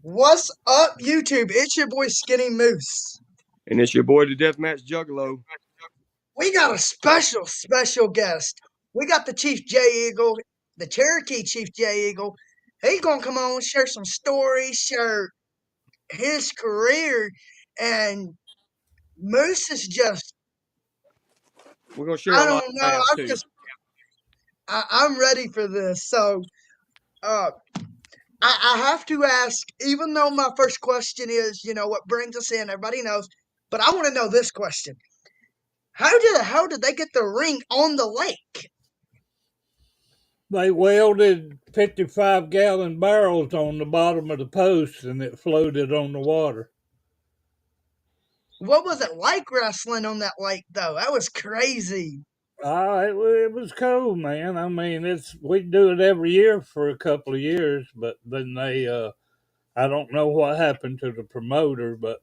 What's up, YouTube? It's your boy Skinny Moose. And it's your boy, the Deathmatch Juggalo. We got a special guest. We got the Chief J Eagle, the Cherokee Chief J Eagle. He's gonna come on, share some stories, share his career, and Moose is just, We're gonna share I a lot don't of know. laughs too. I'm ready for this. So, uh, I have to ask, even though my first question is, what brings us in, everybody knows, but I want to know this question. How did they get the ring on the lake? They welded 55-gallon barrels on the bottom of the post and it floated on the water. What was it like wrestling on that lake though? That was crazy. It was cool, man. I mean, we do it every year for a couple of years, but then I don't know what happened to the promoter, but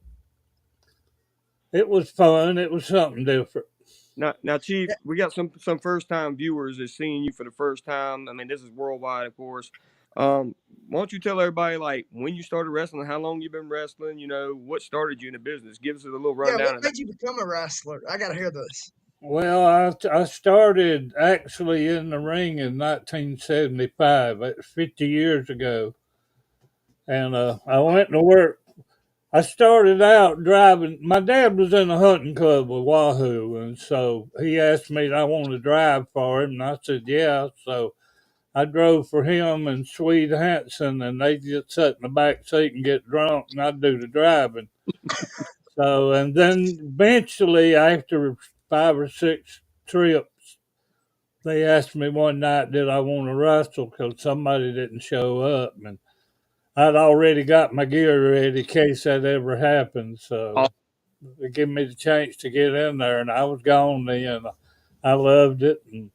it was fun. It was something different. Now, Chief, we got some first time viewers that's seeing you for the first time. I mean, this is worldwide, of course. Why don't you tell everybody like when you started wrestling, how long you've been wrestling? You know, what started you in the business? Give us a little Yeah, what rundown of that. made you become a wrestler? I gotta hear this. Well, I started actually in the ring in 1975. That's 50 years ago. And I went to work. I started out driving. My dad was in a hunting club with Wahoo, and so he asked me if I wanted to drive for him, and I said yeah. So I drove for him and Swede Hansen, and they just sat in the back seat and get drunk, and I'd do the driving. So, and then eventually, after 5 or 6 trips, they asked me one night, did I want to wrestle because somebody didn't show up, and I'd already got my gear ready in case that ever happened. Oh, So they gave me the chance to get in there, and I was gone then. I loved it, and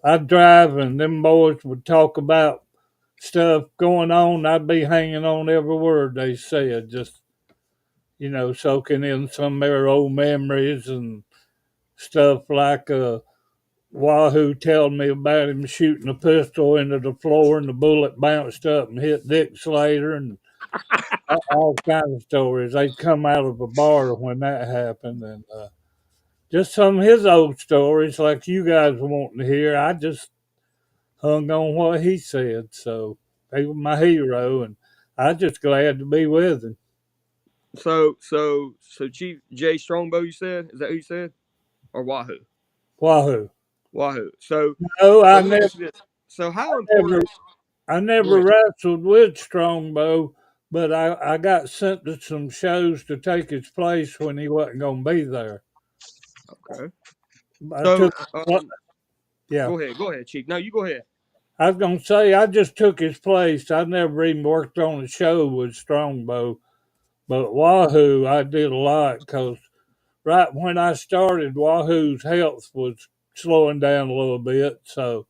I'd drive, and them boys would talk about stuff going on. I'd be hanging on every word they said, just, soaking in some of their old memories and stuff like Wahoo telling me about him shooting a pistol into the floor and the bullet bounced up and hit Dick Slater and all kinds of stories. They'd come out of a bar when that happened, and just some of his old stories, like you guys were wanting to hear. I just hung on what he said, so he was my hero, and I just glad to be with him. so Chief Jay Strongbow, you said? Is that who you said? Or Wahoo? Wahoo! Wahoo. So No, so let me ask you this. So how never, important? I Go never ahead. wrestled with Strongbow, but I got sent to some shows to take his place when he wasn't going to be there. Okay. I So took, yeah. go ahead, Chief. No, you go ahead. I was gonna say I just took his place. I never even worked on a show with Strongbow, but Wahoo I did a lot because right when I started, Wahoo's health was slowing down a little bit. So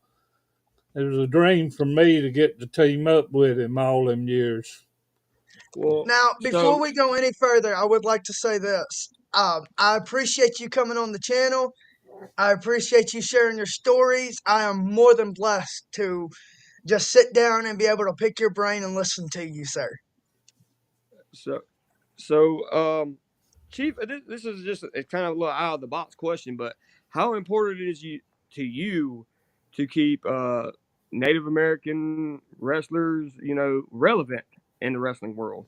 it was a dream for me to get to team up with him all them years. Well, Now, before so we go any further, I would like to say this. I appreciate you coming on the channel. I appreciate you sharing your stories. I am more than blessed to just sit down and be able to pick your brain and listen to you, sir. so so Chief, this is just a kind of a little out of the box question, but how important it is you to keep Native American wrestlers, relevant in the wrestling world?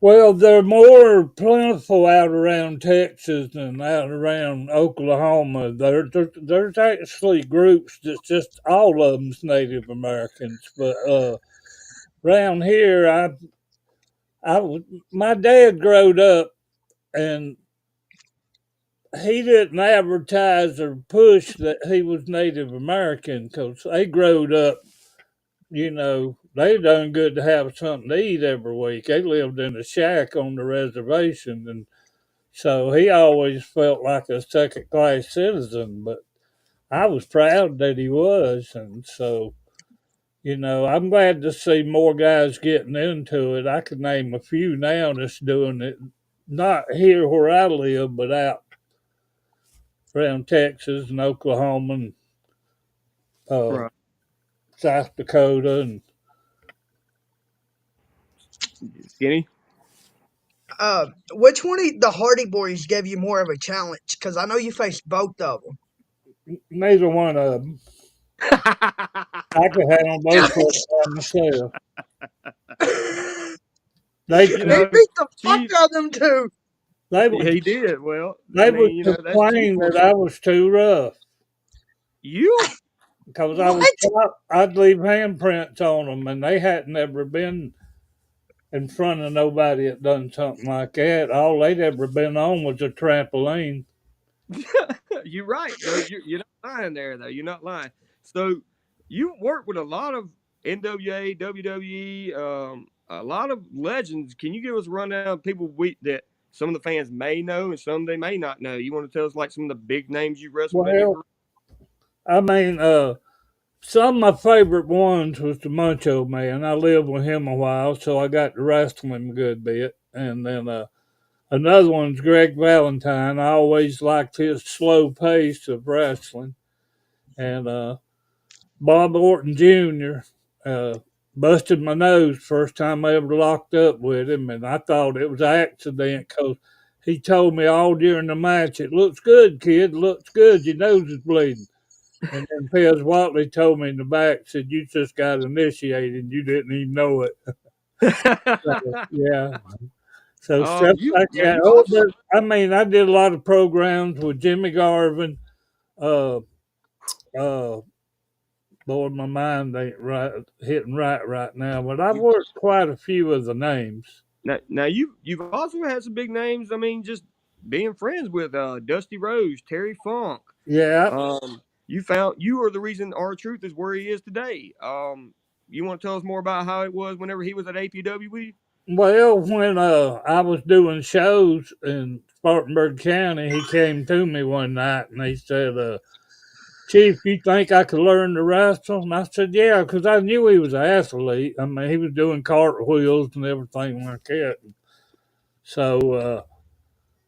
Well, they're more plentiful out around Texas than out around Oklahoma. There's actually groups that's just all of them's Native Americans, but around here, my dad growed up and he didn't advertise or push that he was Native American because they growed up, they done good to have something to eat every week. They lived in a shack on the reservation, and so he always felt like a second class citizen, but I was proud that he was. And so, I'm glad to see more guys getting into it. I could name a few now that's doing it, not here where I live, but out around Texas and Oklahoma and, uh, Right. South Dakota and, Skinny. Which one of the Hardy Boys gave you more of a challenge? Because I know you faced both of Neither one of them. I could handle both of them by myself. them. They You He know, beat the fuck Chief, out of them too. they yeah, would he did. Well, I they would mean, that's Chief complain for that I you. was too rough You? because I was What? taught I'd leave handprints on them, and they hadn't ever been in front of nobody that done something like that. All they'd ever been on was a trampoline. You're right, though. You're not lying there, though. You're not lying. So you work with a lot of NWA, WWE, a lot of legends. Can you give us a rundown of people that some of the fans may know and some they may not know? You want to tell us like some of the big names you wrestled in your Well, career? I mean, some of my favorite ones was the Macho Man. I lived with him a while, so I got to wrestle him a good bit. And then another one's Greg Valentine. I always liked his slow pace of wrestling. And Bob Orton Jr. Busted my nose first time I ever locked up with him, and I thought it was an accident because he told me all during the match, "It looks good, kid. Looks good. Your nose is bleeding." And then Pez Watley told me in the back, said, "You just got initiated. You didn't even know it." So, yeah. So stuff like that. You Oh, also but I mean, I did a lot of programs with Jimmy Garvin. Uh, uh, Lord, my mind ain't right hitting right now, but I've you, worked quite a few of the names. now you've also had some big names. I mean, just being friends with Dusty Rose, Terry Funk. Yeah. You are the reason R-Truth is where he is today. You want to tell us more about how it was whenever he was at APW? Well, when I was doing shows in Spartanburg County, he came to me one night and he said, "Chief, you think I could learn to wrestle?" And I said, "Yeah," because I knew he was an athlete. I mean, he was doing cartwheels and everything like that. So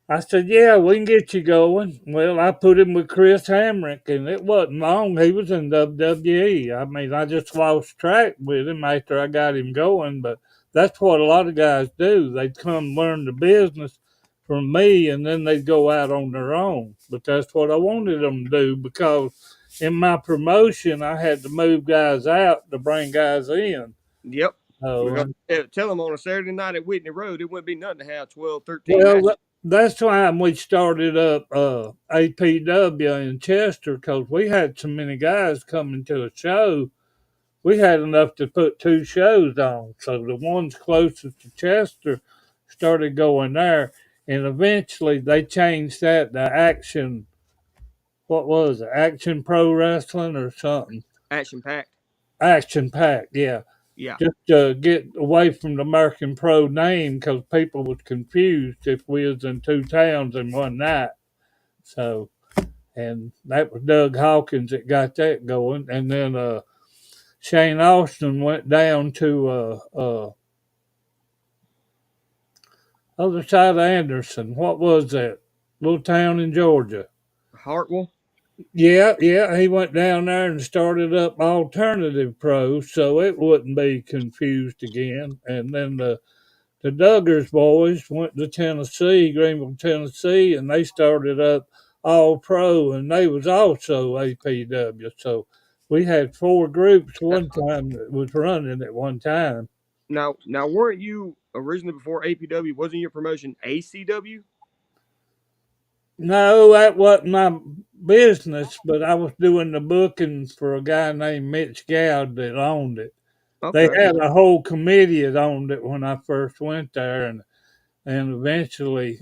I said, "Yeah, we can get you going." Well, I put him with Chris Hamrick, and it wasn't long. He was in WWE. I mean, I just lost track with him after I got him going, but that's what a lot of guys do. They'd come learn the business from me, and then they'd go out on their own. But that's what I wanted them to do because in my promotion, I had to move guys out to bring guys in. Yep. So, Because tell them on a Saturday night at Whitney Road, it wouldn't be nothing to have 12, 13 well, matches. that's why we started up APW in Chester because we had so many guys coming to a show. We had enough to put two shows on. So the ones closest to Chester started going there. And eventually they changed that to Action. What was it? Action Pro Wrestling or something? Action packed. Action Pack, yeah. Yeah. Just to get away from the American Pro name because people was confused if we was in two towns in one night. So, and that was Doug Hawkins that got that going. And then Shane Austin went down to other side of Anderson. What was that? Little town in Georgia. Hartwell. Yeah, he went down there and started up Alternative Pro so it wouldn't be confused again. And then the Duggars boys went to Tennessee, Greenville, Tennessee, and they started up All Pro, and they was also APW. So we had four groups one time that was running at one time. Now, weren't you originally before APW? Wasn't your promotion ACW? No, that wasn't my business, but I was doing the booking for a guy named Mitch Gowd that owned it. They Okay. had a whole committee that owned it when I first went there, and eventually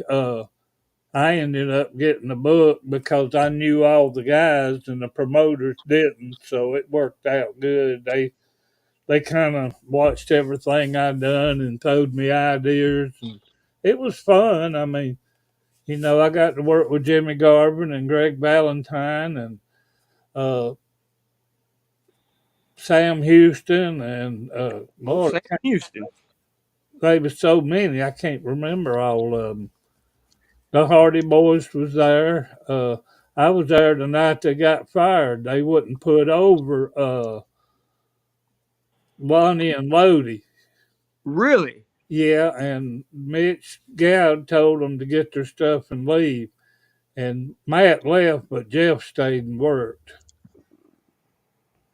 I ended up getting the book because I knew all the guys and the promoters didn't, so it worked out good. They kind of watched everything I done and told me ideas, and it was fun. I mean, I got to work with Jimmy Garvin and Greg Valentine and uh, Sam Houston and Lord, Sam Houston. there was so many I can't remember all of them. The Hardy Boys was there. I was there the night they got fired. They wouldn't put over Lonnie and Lodi. Really? Yeah, and Mitch Gad told them to get their stuff and leave. And Matt left, but Jeff stayed and worked.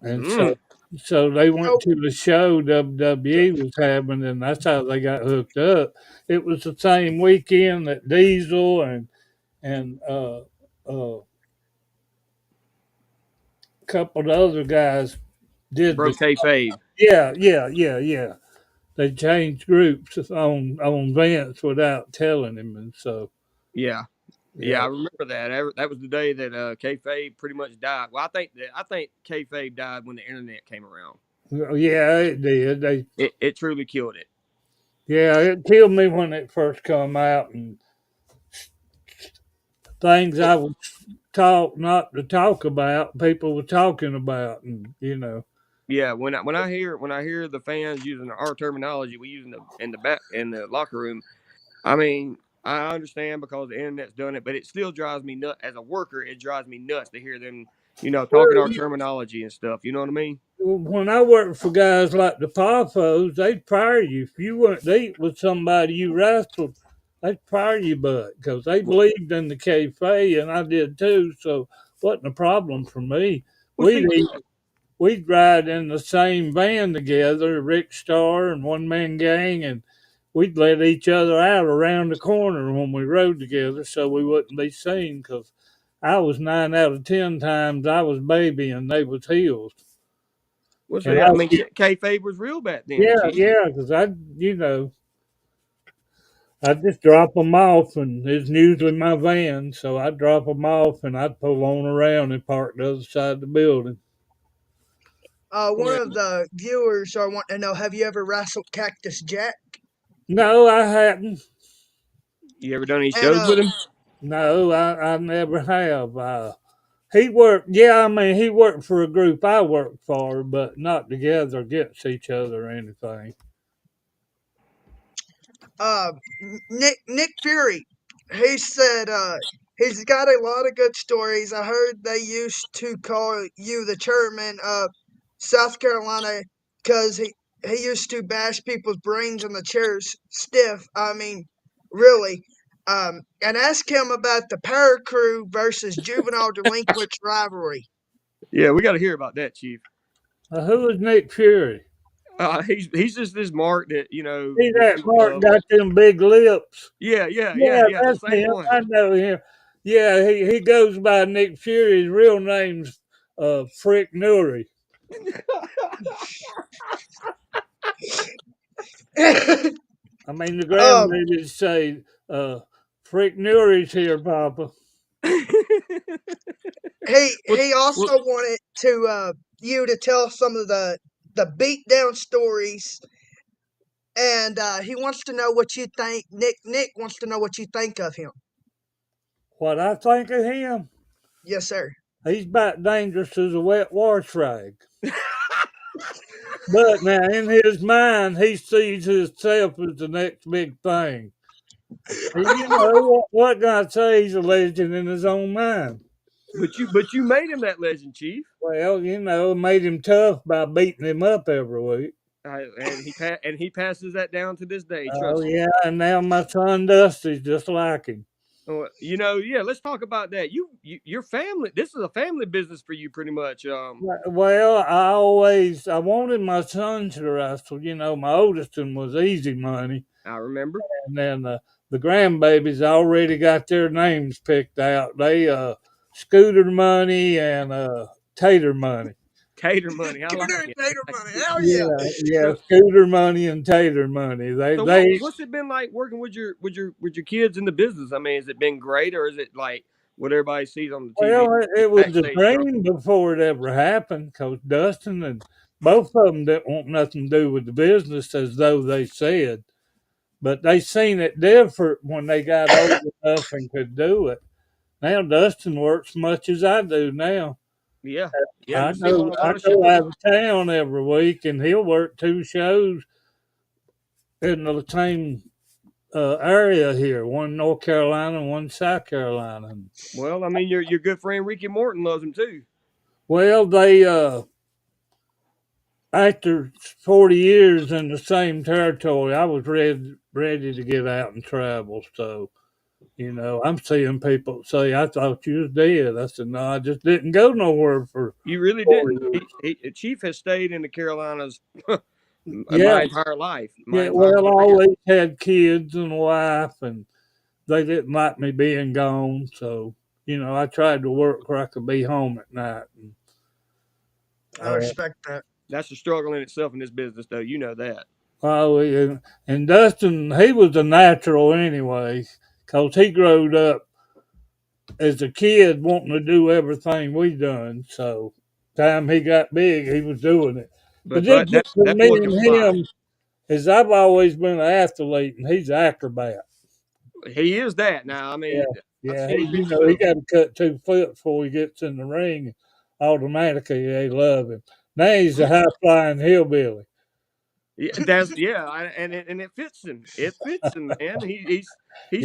And Mm. so they went So, to the show WWE was having, and that's how they got hooked up. It was the same weekend that Diesel and a couple of other guys did the. Broke kayfabe. Yeah. They changed groups on Vince without telling him, and so Yeah. Yeah, yeah, I remember that. That was the day that kayfabe pretty much died. Well, I think kayfabe died when the internet came around. yeah, it did. It truly killed it. Yeah, it killed me when it first come out, and things I was taught not to talk about, people were talking about, and Yeah, when I hear the fans using our terminology we use in the locker room, I mean, I understand because the internet's done it, but it still drives me nuts. As a worker, it drives me nuts to hear them, talking our terminology and stuff. You know what I mean? when I worked for guys like the Papos, they'd fire you if you weren't to eat with somebody you wrestled. They'd fire you, because they believed in the kayfabe, and I did too. So wasn't a problem for me. Well, We'd see, eat, we'd ride in the same van together, Rick Starr and One Man Gang, and we'd let each other out around the corner when we rode together, so we wouldn't be seen. Because I was 9 out of 10 times I was baby and they was heels. And I mean, kayfabe was real back then, Chief. because I'd just drop them off, and it's usually my van, so I'd drop them off and I'd pull on around and park the other side of the building. one Yeah. of the viewers are wanting to know: have you ever wrestled Cactus Jack? No, I hadn't. You ever done any And shows with him? No, I never have. He worked, yeah, I mean, he worked for a group I worked for, but not together against each other or anything. uh, Nick Fury, he said he's got a lot of good stories. I heard they used to call you the chairman of South Carolina because he used to bash people's brains in the chairs stiff. I mean, really. And ask him about the Power Crew versus Juvenile Delinquents rivalry. Yeah, we got to hear about that, Chief. Who is Nick Fury? He's just this Mark that See that that you Mark love. got them big lips? Yeah, Yeah, the that's same him. one. I know him. Yeah, he goes by Nick Fury. His real name's Frick Nuri. I mean, the um, grandbabies say, Frick Nuri's here, Papa. Well, he well, also wanted to you to tell some of the beatdown stories, and he wants to know what you think. Nick wants to know what you think of him. What I think of him, Yes, sir. he's about dangerous as a wet wash rag. But now, in his mind, he sees himself as the next big thing. What can I say? He's a legend in his own mind. but you made him that legend, Chief. Well, made him tough by beating him up every week. And he passes that down to this day. Oh, Trust me. yeah, and now my son Dusty's just like him. Yeah. Let's talk about that. Your family. This is a family business for you, pretty much. Well, I wanted my son to wrestle. My oldest one was easy money. I remember. And then the grandbabies already got their names picked out. They Scooter Money and Tater Money. Tater Money. I like it. Tater money. Hell yeah. Yeah, Scooter Money and Tater Money. What's it been like working with your kids in the business? I mean, has it been great, or is it like what everybody sees on the TV? Well, it was a dream before it ever happened, because Dustin and both of them didn't want nothing to do with the business, as though they said. But they seen it different when they got old enough and could do it. Now Dustin works much as I do now. Yeah. I You see him go on a lot of out shows. of town every week, and he'll work 2 shows in the same area here, one North Carolina and one South Carolina. Well, I mean, your good friend Ricky Morton loves him too. Well, they after 40 years in the same territory, I was ready to get out and travel. So, I'm seeing people say, I thought you was dead. I said, no, I just didn't go nowhere for You really 40 didn't. years. Chief has stayed in the Carolinas Yeah, my entire life. My yeah. entire Well, I career. always had kids and a wife, and they didn't like me being gone. So, I tried to work where I could be home at night. And, I respect that. That's a struggle in itself in this business, though. You know that. oh, and Dustin, he was a natural anyway, because he growed up as a kid wanting to do everything we done. So, time he got big, he was doing it. The But difference between that me boy can and fly. him is I've always been an athlete, and he's an acrobat. He is that now. I Yeah, mean, I've yeah. seen He, him do he stuff. got to cut 2 foot before he gets in the ring. Automatically, they love him. Now he's a high flying hillbilly. Yeah, and it fits him. It fits him, man. He's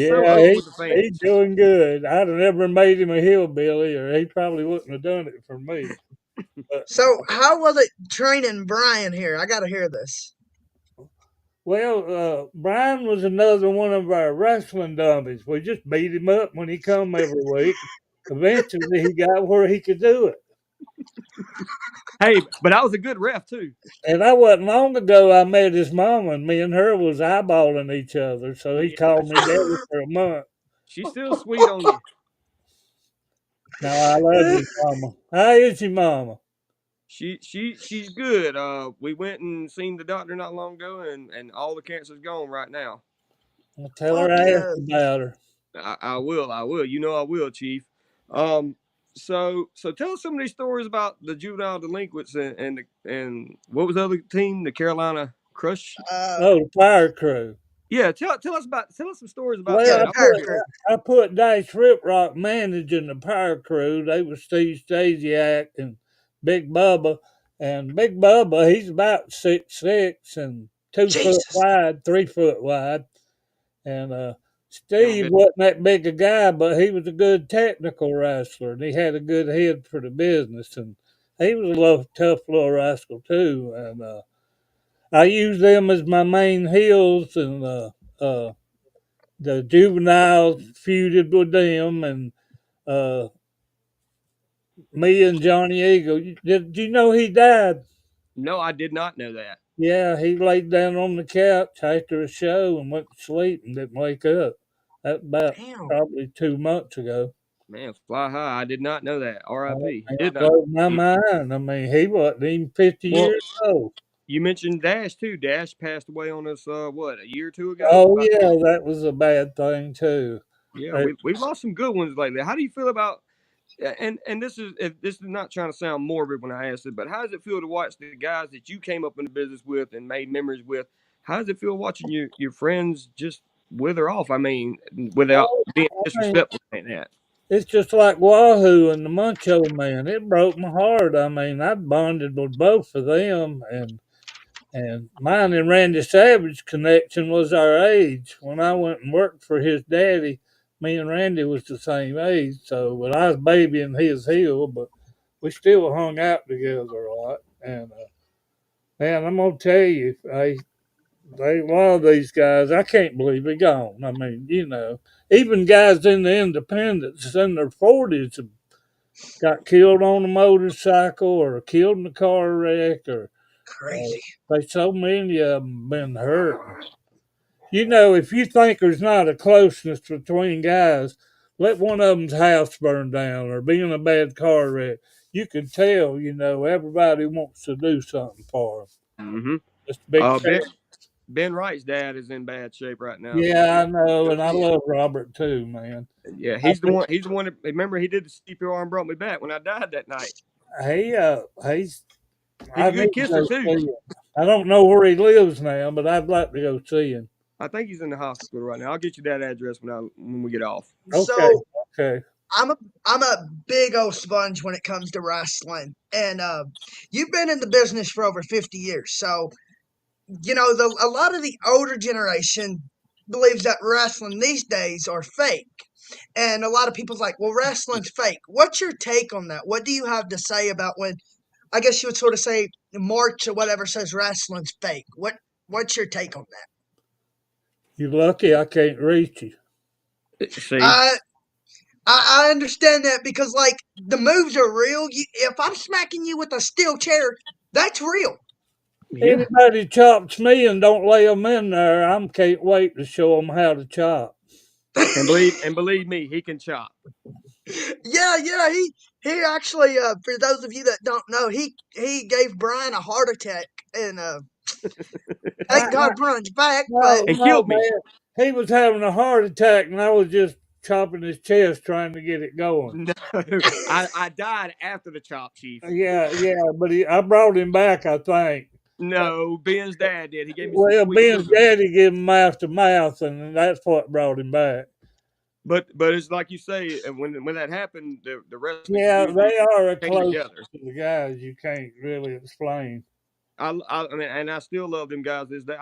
so Yeah, over with the he's fans. doing good. I'd have never made him a hillbilly, or he probably wouldn't have done it for me. But So, how was it training Brian here? I got to hear this. Brian was another one of our wrestling dummies. We just beat him up when he come every week. Eventually, he got where he could do it. Hey, but I was a good ref too. And I wasn't long ago I met his mama, and me and her was eyeballing each other. So he Yeah, called me daddy for a month. she's still sweet on you. Now I love his mama. How is your mama? She's good. We went and seen the doctor not long ago, and all the cancer's gone right now. I'll tell Oh, her I asked good. about her. I will. I will. You know I will, Chief. Um. So tell us some of these stories about the juvenile delinquents and what was the other team? The Carolina Crush. Uh, Oh, the fire crew. Yeah. Tell us some stories about yeah, Well, that. the I want power to hear. crew. I put Dice Riprock managing the power crew. They were Steve Stasiak and Big Bubba. And Big Bubba, he's about 6'6" and 2 foot Jesus. wide, 3 foot wide. And Never Steve been. wasn't that big a guy, but he was a good technical wrestler, and he had a good head for the business. And he was a little tough little rascal too. And I used them as my main heels, and uh, the juveniles feuded with them, and uh, me and Johnny Eagle. Did you know he died? No, I did not know that. Yeah, he laid down on the couch after a show and went to sleep and didn't wake up. That about Damn. probably 2 months ago. Man, fly high. I did not know that. Oh, R.I.P. man, Did it not. blew my mind. I mean, he wasn't even 50 Well, years old. you mentioned Dash too. Dash passed away on us. What, a year or two ago? Oh yeah, that was a bad thing too. Yeah, Uh, we've lost some good ones lately. How do you feel about? And this is not trying to sound morbid when I ask it, but how does it feel to watch the guys that you came up in the business with and made memories with? How does it feel watching your friends just wither off? I mean, without oh, being I mean, disrespectful like that. it's just like Wahoo and the Muncho Man. It broke my heart. I mean, I bonded with both of them, and mine and Randy Savage connection was our age. When I went and worked for his daddy, me and Randy was the same age. So, but I was babying his heel, but we still hung out together a lot. And man, I'm gonna tell you, they one of these guys, I can't believe they're gone. I mean, even guys in the independents in their 40s have got killed on a motorcycle or killed in a car wreck or uh, Crazy. they so many of them been hurt. If you think there's not a closeness between guys, let one of them's house burn down or be in a bad car wreck. You can tell, everybody wants to do something for them. Mm-hmm. Just a big fan. Ben Wright's dad is in bad shape right now. So Yeah, I know, and I love Robert too, man. yeah, I he's the think one. He's the one. That, remember, he did the CPR and brought me back when I died that night. he's. He's I a need good to kisser go too. see him. I don't know where he lives now, but I'd like to go see him. I think he's in the hospital right now. I'll get you that address when we get off. Okay, So, okay. I'm a big old sponge when it comes to wrestling, and you've been in the business for over 50 years. So, a lot of the older generation believes that wrestling these days are fake. And a lot of people's like, well, wrestling's fake. What's your take on that? What do you have to say about when, I guess you would sort of say, March or whatever says wrestling's fake. What's your take on that? You're lucky I can't reach you. See, I understand that because like the moves are real. If I'm smacking you with a steel chair, that's real. yeah, Anybody chops me and don't lay them in there, I can't wait to show them how to chop. and believe me, he can chop. Yeah. He actually, for those of you that don't know, he gave Brian a heart attack, and I, thank God Brian's back. But no, And no, killed me. man. He was having a heart attack, and I was just chopping his chest trying to get it going. No, I died after the chop, Chief. Yeah, but I brought him back, I think. No, Ben's dad did. He gave me some Well, sweet Ben's sugar. daddy gave him mouth to mouth, and that's what brought him back. But it's like you say, and when that happened, the rest of the Yeah, community they are a came close together. to the guys you can't really explain. I mean, and I still love them guys. This day,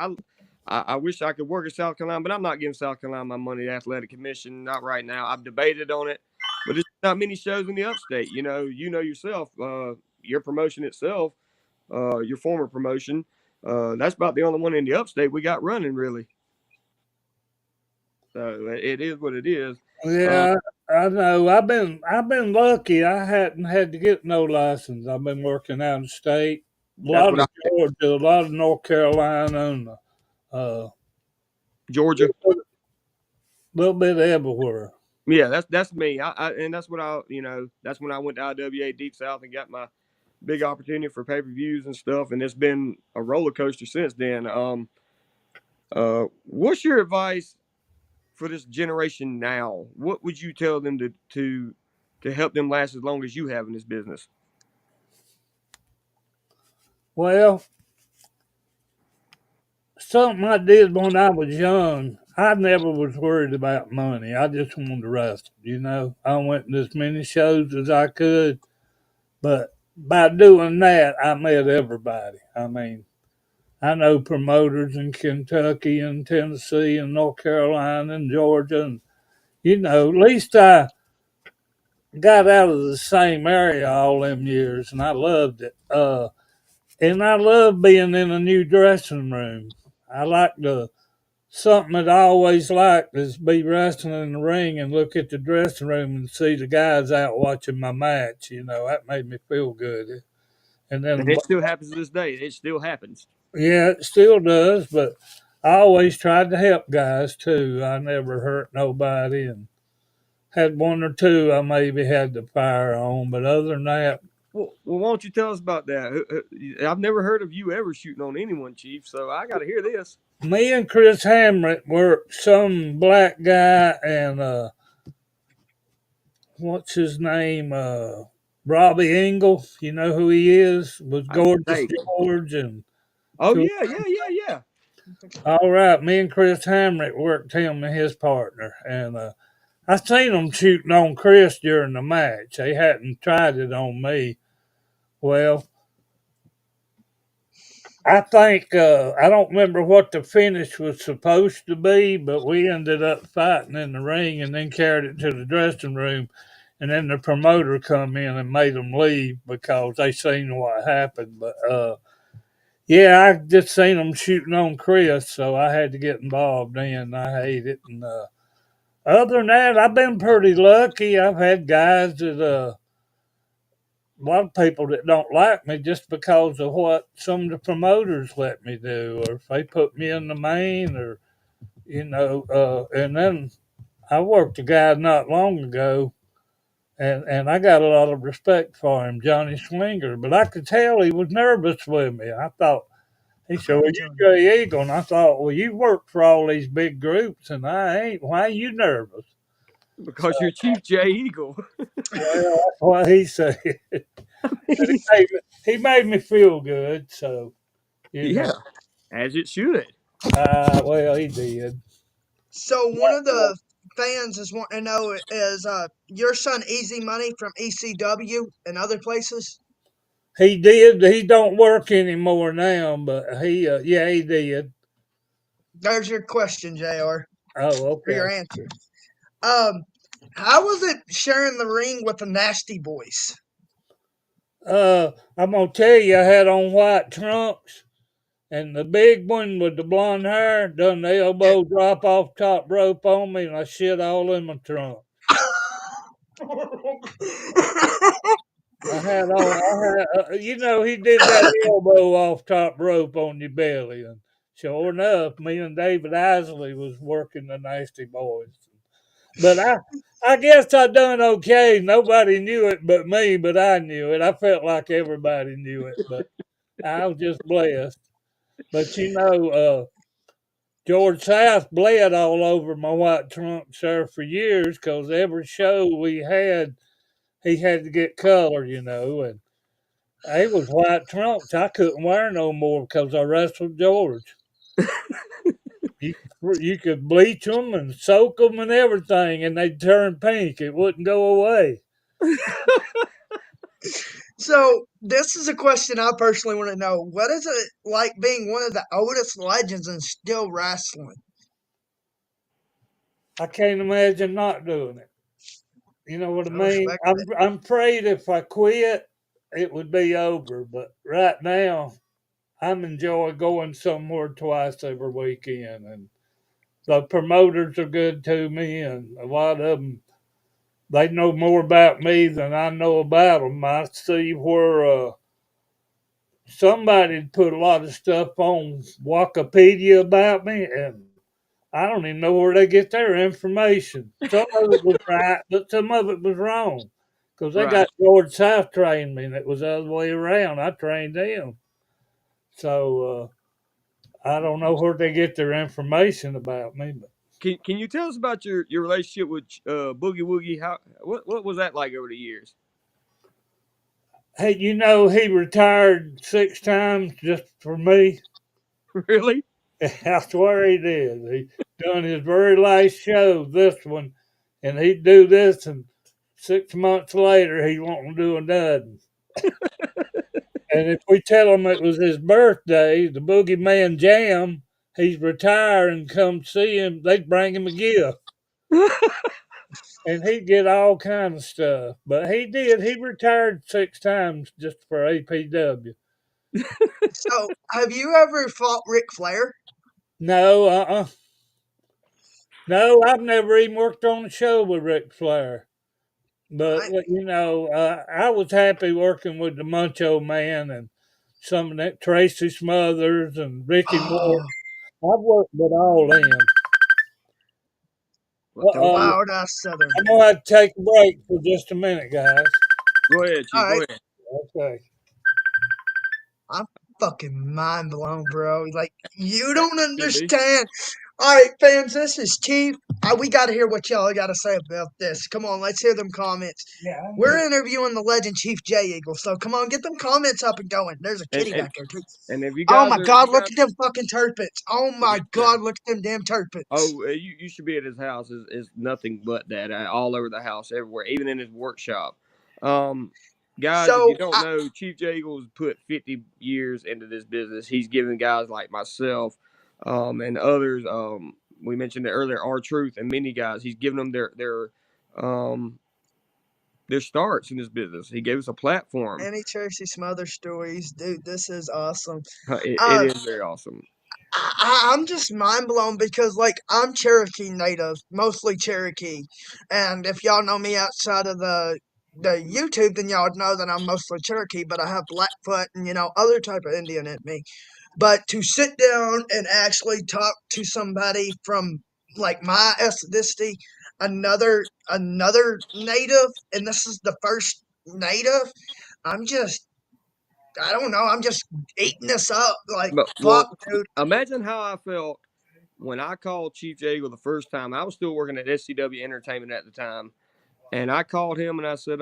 I wish I could work at South Carolina, but I'm not giving South Carolina my money. The athletic commission, not right now. I've debated on it, but there's not many shows in the upstate. You know yourself. Your promotion itself, your former promotion, that's about the only one in the upstate we got running really. So it is what it is. Yeah, I know. I've been lucky. I hadn't had to get no license. I've been working out of state, a That's lot what I of Georgia, a lot of North Carolina, and a Georgia. little bit everywhere. Yeah, that's me. And that's what that's when I went to IWA Deep South and got my big opportunity for pay per views and stuff. And it's been a roller coaster since then. What's your advice for this generation now? What would you tell them to help them last as long as you have in this business? Well, something I did when I was young. I never was worried about money. I just wanted to wrestle. I went to as many shows as I could, but by doing that, I met everybody. I mean, I know promoters in Kentucky and Tennessee and North Carolina and Georgia, and at least I got out of the same area all them years, and I loved it. And I love being in a new dressing room. I like something that I always liked is be wrestling in the ring and look at the dressing room and see the guys out watching my match. That made me feel good. And And then, it still happens to this day. It still happens. yeah, it still does, but I always tried to help guys too. I never hurt nobody, and had one or two I maybe had to fire on, but other than that, Well, why don't you tell us about that? I've never heard of you ever shooting on anyone, Chief. So I got to hear this. me and Chris Hamrick were some black guy and what's his name? Robbie Engel. You know who he is? Was Gorgeous George and. Oh yeah. All right, me and Chris Hamrick worked him and his partner, and I seen them shooting on Chris during the match. They hadn't tried it on me. Well, I think I don't remember what the finish was supposed to be, but we ended up fighting in the ring and then carried it to the dressing room. And then the promoter come in and made them leave because they seen what happened. But yeah, I just seen them shooting on Chris, so I had to get involved in. I hate it. And other than that, I've been pretty lucky. I've had guys that a lot of people that don't like me just because of what some of the promoters let me do, or if they put me in the main, or and then I worked a guy not long ago, and I got a lot of respect for him, Johnny Swinger, but I could tell he was nervous with me. I thought he said, "Well, you Jay Eagle," and I thought, "Well, you worked for all these big groups, and I ain't. Why are you nervous?" Because you're Chief Jay Eagle. Well, that's what he said. He made me feel good, so Yeah, as it should. well, he did. so one of the fans is wanting to know is your son Easy Money from ECW and other places? He did. He don't work anymore now, but yeah, he did. There's your question, JR, Oh, for your okay. answer. Um, how was it sharing the ring with the Nasty Boys? I'm gonna tell you, I had on white trunks, and the big one with the blonde hair done the Yeah. elbow drop off top rope on me, and I shit all in my trunk. He did that elbow off top rope on your belly, and sure enough, me and David Isley was working the Nasty Boys. But I guess I done okay. Nobody knew it but me, but I knew it. I felt like everybody knew it, but I was just blessed. But George South bled all over my white trunk, sir, for years because every show we had, he had to get color, and it was white trunks. I couldn't wear no more because I wrestled George. You could bleach them and soak them and everything, and they'd turn pink. It wouldn't go away. So this is a question I personally want to know. What is it like being one of the oldest legends and still wrestling? I can't imagine not doing it. You know what I I mean? respect I'm afraid if I quit, it would be over. But right now, I'm enjoying going somewhere twice every weekend, and the promoters are good to me, and a lot of them, they know more about me than I know about them. I see where somebody put a lot of stuff on Wikipedia about me, and I don't even know where they get their information. Some of it was right, but some of it was wrong. Because they Right. got George South trained me, and it was the other way around. I trained them. So I don't know where they get their information about me. But Can you tell us about your relationship with Boogie Woogie? What was that like over the years? hey, he retired 6 times just for me. Really? I swear he did. He done his very last show, this one, and he'd do this, and 6 months later, he won't do nothing. And if we tell him it was his birthday, the Boogeyman Jam, he's retiring, come see him, they'd bring him a gift. And he'd get all kind of stuff. But he did. He retired 6 times just for APW. it. So have you ever fought Ric Flair? No, no, I've never even worked on a show with Ric Flair. But I, I was happy working with the Muncho Man and some of that Tracy Smothers and Ricky Moore. oh, I've worked with all them. Well, talk to me. loud ass Southern. I'm gonna have to take a break for just a minute, guys. Go ahead, All Chief. Go right. ahead. Okay. I'm fucking mind blown, bro. Like, you That don't should be. understand. All right, fans, this is Chief. We got to hear what y'all got to say about this. Come on, let's hear them comments. Yeah, I We're knew. interviewing the legend Chief J Eagle, so come on, get them comments up and going. There's a And kitty and back there, too. and if you Oh guys my are if God, you look guys at them fucking turpits. Oh my yeah. God, look at them damn turpits. Oh, you should be at his house. Is nothing but that all over the house, everywhere, even in his workshop. Um, guys, if you So, don't know, Chief J Eagles put 50 years into this business. He's given guys like myself, and others. We mentioned it earlier, R-Truth and many guys. He's given them um their starts in this business. He gave us a platform. any Tracy Smothers stories, dude, this is awesome. It Uh, is very awesome. I'm just mind blown because, like, I'm Cherokee native, mostly Cherokee, and if y'all know me outside of the YouTube, then y'all know that I'm mostly Cherokee, but I have Blackfoot and other type of Indian in me. But to sit down and actually talk to somebody from like my ethnicity, another native, and this is the first native, I'm just I don't know, I'm just eating this up like But fuck, well, dude. imagine how I felt when I called Chief J Eagle the first time. I was still working at SCW Entertainment at the time, and I called him and I said,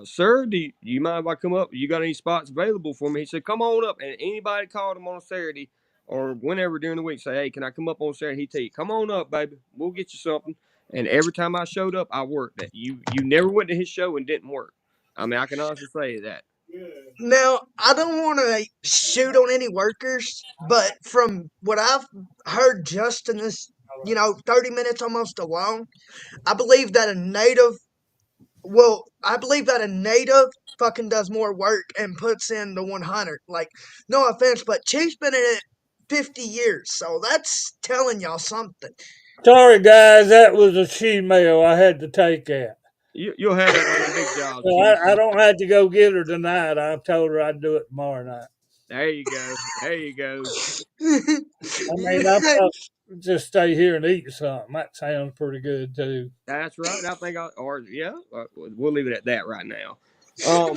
sir, do you mind if I come up? You got any spots available for me?" He said, "Come on up." And anybody called him on a Saturday or whenever during the week, say, "Hey, can I come up on Saturday?" He'd tell you, "Come on up, baby. We'll get you something." And every time I showed up, I worked. That you never went to his show and didn't work. I mean, I can honestly say that. Now, I don't want to shoot on any workers, but from what I've heard just in this, 30 minutes almost alone, I believe that a native Well, I believe that a native fucking does more work and puts in the 100. Like, no offense, but Chief's been in it 50 years, so that's telling y'all something. Sorry, guys, that was a she-male I had to take that. You'll have that on the big job, So Chief. I don't have to go get her tonight. I told her I'd do it tomorrow night. There you go. There you go. I mean, I'll probably just stay here and eat something. That sounds pretty good, too. That's right. I think we'll leave it at that right now. So,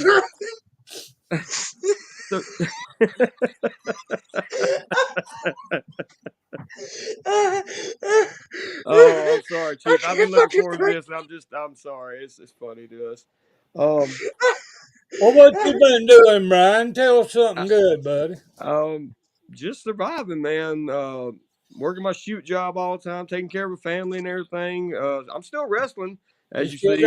oh, I'm sorry, Chief. I've been looking forward to this. I'm sorry. It's funny to us. Well, what you been doing, Brian? Tell us something good, buddy. Just surviving, man. Working my shoot job all the time, taking care of a family and everything. I'm still wrestling, as you see.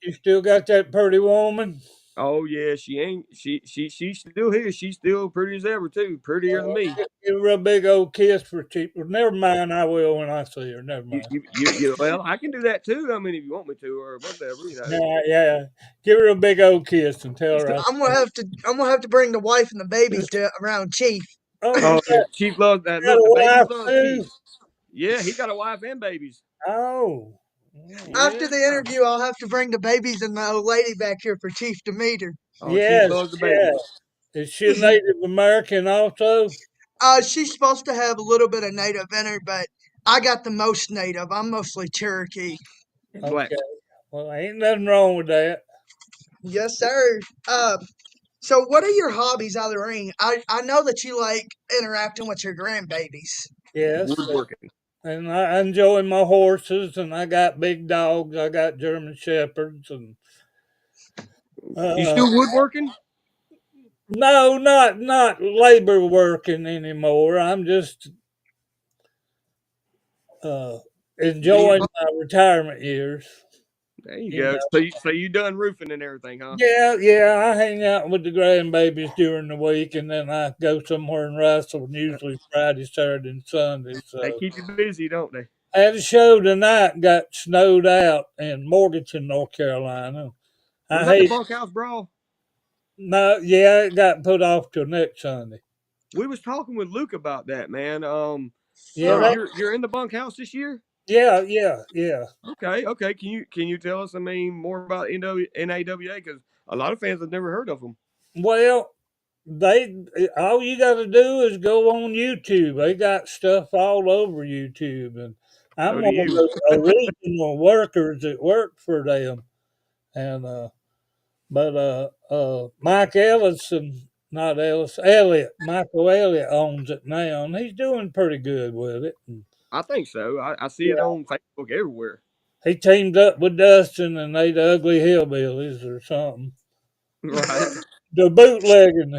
You still got that pretty woman? Oh yeah, she's still here. She's still pretty as ever too. Prettier than me. Give her a big old kiss for cheap. Well, never mind, I will when I see her. Never mind. Well, I can do that too. I mean, if you want me to, or whatever, you know. Yeah. Give her a big old kiss and tell her. I'm gonna have to bring the wife and the babies to around Chief. Oh, Chief loves that. Look, the babies love Chief. Yeah, he got a wife and babies. Oh. After the interview, I'll have to bring the babies and the old lady back here for Chief to meet her. Oh, Chief loves the babies. Is she Native American also? She's supposed to have a little bit of Native in her, but I got the most Native. I'm mostly Cherokee. Black. Okay. Well, ain't nothing wrong with that. Yes, sir. So what are your hobbies out of the ring? I know that you like interacting with your grandbabies. Yes. Woodworking. And I enjoy my horses, and I got big dogs. I got German Shepherds, and you still woodworking? No, not labor working anymore. I'm just enjoying my retirement years. There you go. Know. So you done roofing and everything, huh? Yeah. I hang out with the grandbabies during the week, and then I go somewhere and wrestle. Usually Friday, Saturday, and Sunday. So they keep you busy, don't they? I had a show tonight. Got snowed out in Morganton, North Carolina. Was that the bunkhouse brawl? No, yeah, it got put off till next Sunday. We was talking with Luke about that, man. You're in the bunkhouse this year? Yeah. Okay. Can you tell us, more about NAWA? Because a lot of fans have never heard of them. Well, all you got to do is go on YouTube. They got stuff all over YouTube, and I'm one of the original workers that worked for them. And Mike Ellison, not Ellis, Elliott, Michael Elliott owns it now, and he's doing pretty good with it. And, I think so. I see it on Facebook everywhere. He teamed up with Dustin, and they the Ugly Hillbillies or something. Right. The bootlegging,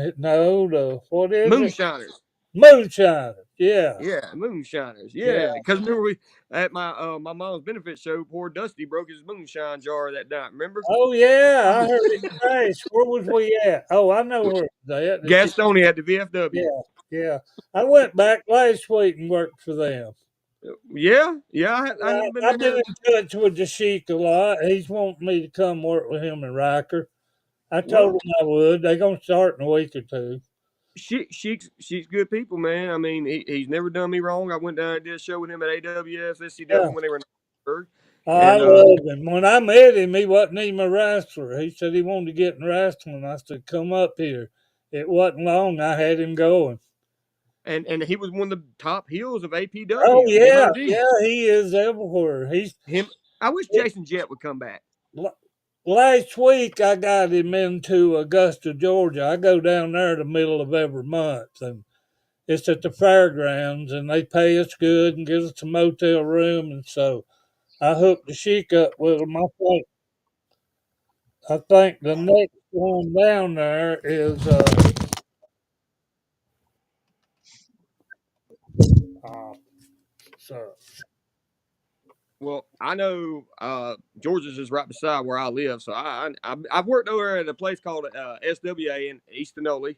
what is Moonshiners. it? Moonshiners, yeah. Yeah, Moonshiners, yeah. Because remember we at my mom's benefit show, poor Dusty broke his moonshine jar that night. Remember? Oh yeah, I heard it crash. Where was we at? Oh, I know where it was at. Gastonia at the VFW. Yeah. I went back last week and worked for them. Yeah. I've been in touch with the Sheik a lot. He's wanting me to come work with him in Riker. I told him I would. They're gonna start in a week or two. Sheik's good people, man. He's never done me wrong. I went down and did a show with him at AWS, SCW when they were in Pittsburgh. I love him. When I met him, he wasn't even a wrestler. He said he wanted to get in wrestling. I said, come up here. It wasn't long. I had him going. And he was one of the top heels of APW. Oh yeah, he is everywhere. I wish Jason Jett would come back. Last week I got him into Augusta, Georgia. I go down there the middle of every month, and it's at the fairgrounds, and they pay us good and give us a motel room, and so I hooked the Sheik up with him. I think the next one down there is Well, I know Georgia's is right beside where I live, so I've worked over at a place called SWA in East Enola.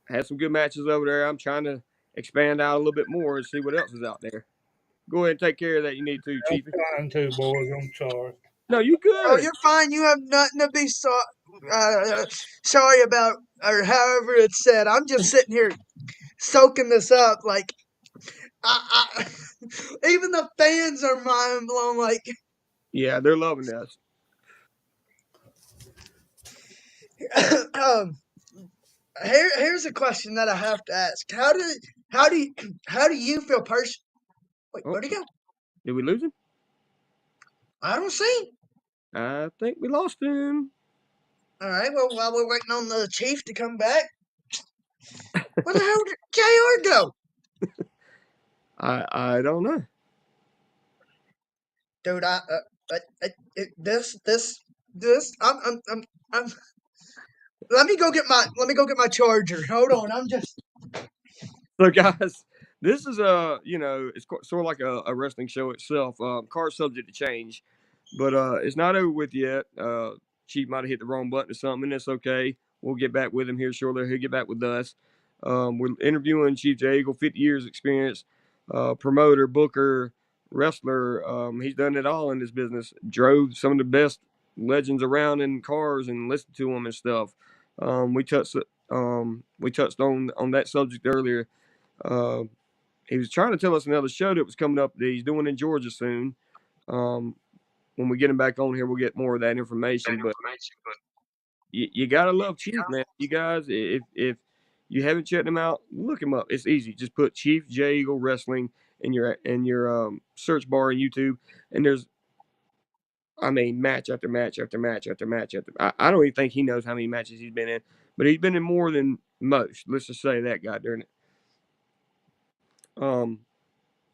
Had some good matches over there. I'm trying to expand out a little bit more and see what else is out there. Go ahead and take care of that. You need to, Chief. I'm trying to, boys. I'm sorry. No, you Oh, good. you're fine. You have nothing to be sorry about, or however it's said. I'm just sitting here soaking this up. Like, I even the fans are mind blown. Like, Yeah, they're loving us. um, here's a question that I have to ask. How do you, how do you feel Wait, Oh, where'd he go? did we lose him? I don't see him. I think we lost him. All right. Well, while we're waiting on the chief to come back, where the hell did Jr. go? I don't know. Dude, this. I'm. Let me go get my charger. Hold on. I'm just. So, guys, this is it's sort of like a wrestling show itself. Card's subject to change, but it's not over with yet. Chief might have hit the wrong button or something, and it's okay. We'll get back with him here shortly. He'll get back with us. We're interviewing Chief Jay Eagle, 50 years experience, promoter, booker, wrestler. He's done it all in this business. Drove some of the best legends around in cars and listened to them and stuff. We touched we touched on that subject earlier. uh, he was trying to tell us another show that was coming up that he's doing in Georgia soon. Um, when we get him back on here, we'll get more of that information. But you gotta love Chief, man. You guys, if you haven't checked him out, look him up. It's easy. Just put Chief J Eagle Wrestling in your search bar in YouTube, and there's, I mean, match after match after match after match after. I don't even think he knows how many matches he's been in, but he's been in more than most. Let's just say that guy during it. Um,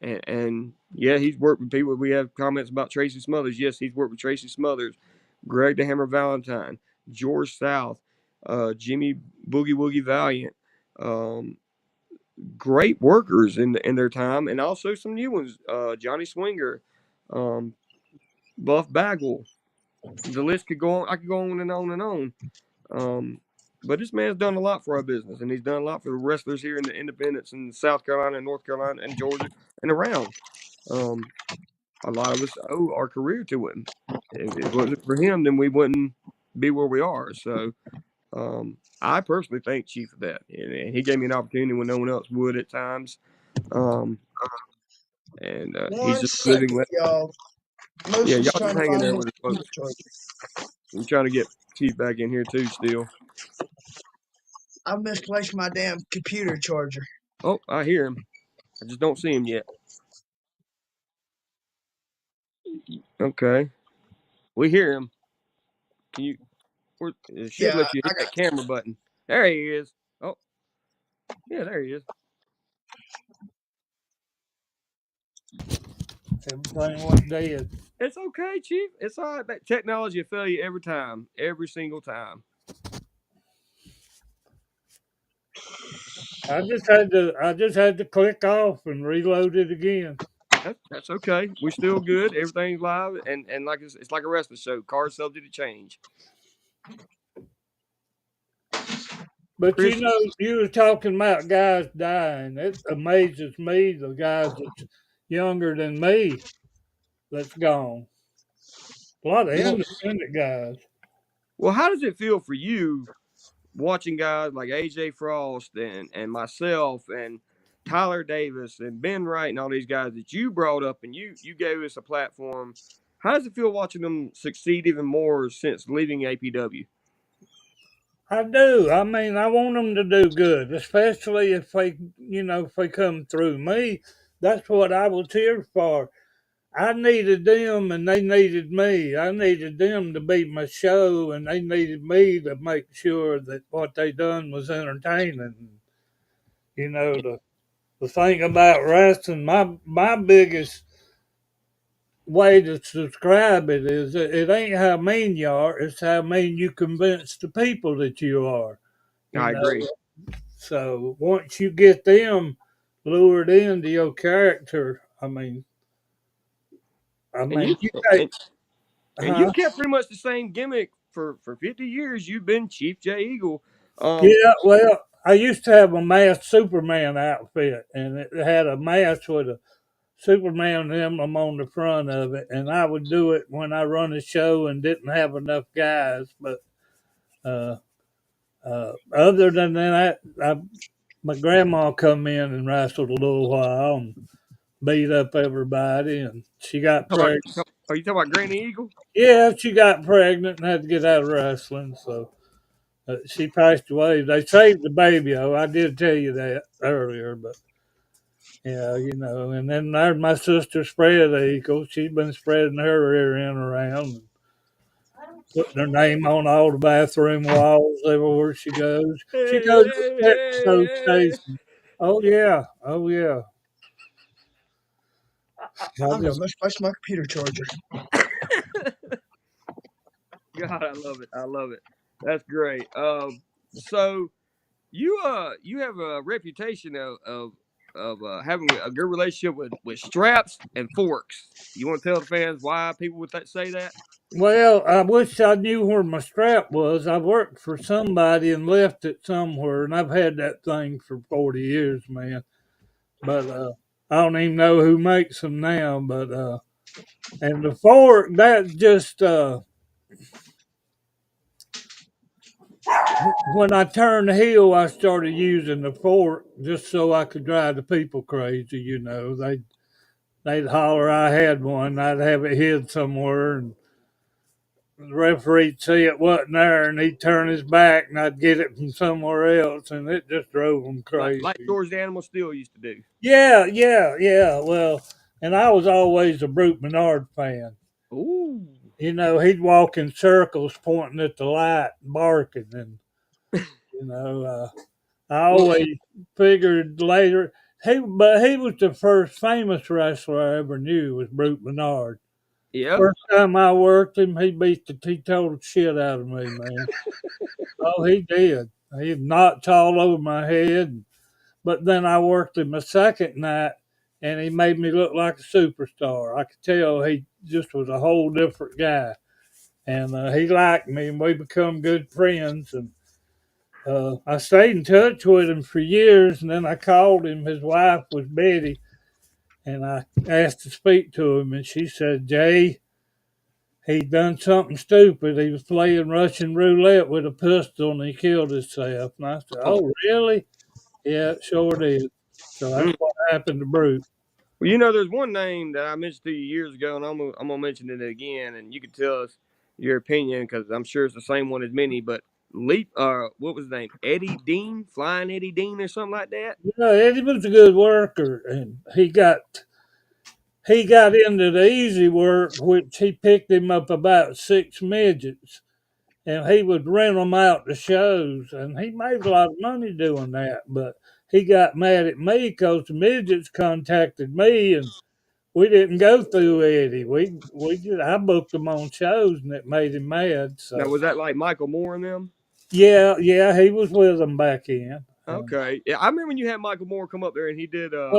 and yeah, he's worked with people. We have comments about Tracy Smothers. Yes, he's worked with Tracy Smothers, Greg the Hammer Valentine, George South, Jimmy Boogie Woogie Valiant. Um, Great workers in their time, and also some new ones. Johnny Swinger, um, Buff Bagwell. The list could go on. I could go on and on and on. Um, but this man's done a lot for our business, and he's done a lot for the wrestlers here in the independents in South Carolina and North Carolina and Georgia and around. Um, a lot of us owe our career to him. If it wasn't for him, then we wouldn't be where we are. So I personally thank Chief for that, and he gave me an opportunity when no one else would at times. Um, and he's One just a living. second, y'all. Yeah, Moose is y'all trying just to hang in find there his with us, computer folks. charger. I'm trying to get Chief back in here too. Still. I misplaced my damn computer charger. Oh, I hear him. I just don't see him yet. Okay, we hear him. Can you? It should Yeah, let you I hit got. that camera button. There he is. Oh, yeah, there he is. Everything went dead. It's okay, Chief. It's all right. That technology will fail you every time, every single time. I just had to click off and reload it again. That's okay. We're still good. Everything's live, and like it's like a wrestling show. Cars subject to change. But Chris, you were talking about guys dying. It amazes me the guys that's younger than me that's gone. A lot of well, independent guys. how does it feel for you watching guys like AJ Frost and myself and Tyler Davis and Ben Wright and all these guys that you brought up and you gave us a platform? How does it feel watching them succeed even more since leaving APW? I do. I mean, I want them to do good, especially if if they come through me. That's what I was here for. I needed them and they needed me. I needed them to be my show and they needed me to make sure that what they done was entertaining. The thing about wrestling, my biggest way to describe it is that it ain't how mean you are, it's how mean you convince the people that you are. You I know, agree. so once you get them lured into your character, I And mean, you you take, and you huh? kept pretty much the same gimmick for 50 years. You've been Chief J Eagle. Um, Yeah, well, I used to have a masked Superman outfit, and it had a mask with a Superman emblem on the front of it, and I would do it when I run a show and didn't have enough guys. But other than that, my grandma come in and wrestled a little while and beat up everybody, and she got pregnant. Are you talking about Granny Eagle? Yeah, she got pregnant and had to get out of wrestling, so she passed away. They saved the baby. Oh, I did tell you that earlier, but yeah, And then there's my sister, Spread Eagle. She's been spreading her rear end around, and putting her name on all the bathroom walls everywhere she goes. She goes to the Petco station. Oh yeah, oh yeah. I'm gonna misplace my computer charger. God, I love it. I love it. That's great. So you have a reputation of having a good relationship with straps and forks. You want to tell the fans why people would say that? Well, I wish I knew where my strap was. I worked for somebody and left it somewhere, and I've had that thing for 40 years, man. But I don't even know who makes them now. But and the fork, that's just when I turned the heel, I started using the fork just so I could drive the people crazy. They'd holler I had one. I'd have it hid somewhere, and the referee'd see it wasn't there, and he'd turn his back, and I'd get it from somewhere else, and it just drove them crazy. Like George the Animal Steel used to do. Yeah. Well, and I was always a Brute Menard fan. Ooh. He'd walk in circles pointing at the light, barking, and I always figured later but he was the first famous wrestler I ever knew was Brute Menard. Yeah. First time I worked him, he beat the total shit out of me, man. Oh, he did. He had knots all over my head. But then I worked him a second night, and he made me look like a superstar. I could tell he just was a whole different guy. And he liked me, and we become good friends. And I stayed in touch with him for years, and then I called him. His wife was Betty, and I asked to speak to him, and she said, Jay, he'd done something stupid. He was playing Russian roulette with a pistol, and he killed himself. And I said, oh, really? Yeah, it sure did. So that's what happened to Brute. Well, there's one name that I mentioned to you years ago, and I'm gonna mention it again, and you can tell us your opinion because I'm sure it's the same one as many. But what was his name? Eddie Dean, Flying Eddie Dean, or something like that. Yeah, Eddie was a good worker, and he got into the easy work, which he picked him up about 6 midgets, and he would rent them out to shows, and he made a lot of money doing that. But he got mad at me because the midgets contacted me, and we didn't go through Eddie. I booked him on shows, and it made him mad. So Now, was that like Michael Moore and them? yeah, he was with them back in. Okay, yeah, I remember when you had Michael Moore come up there and he did the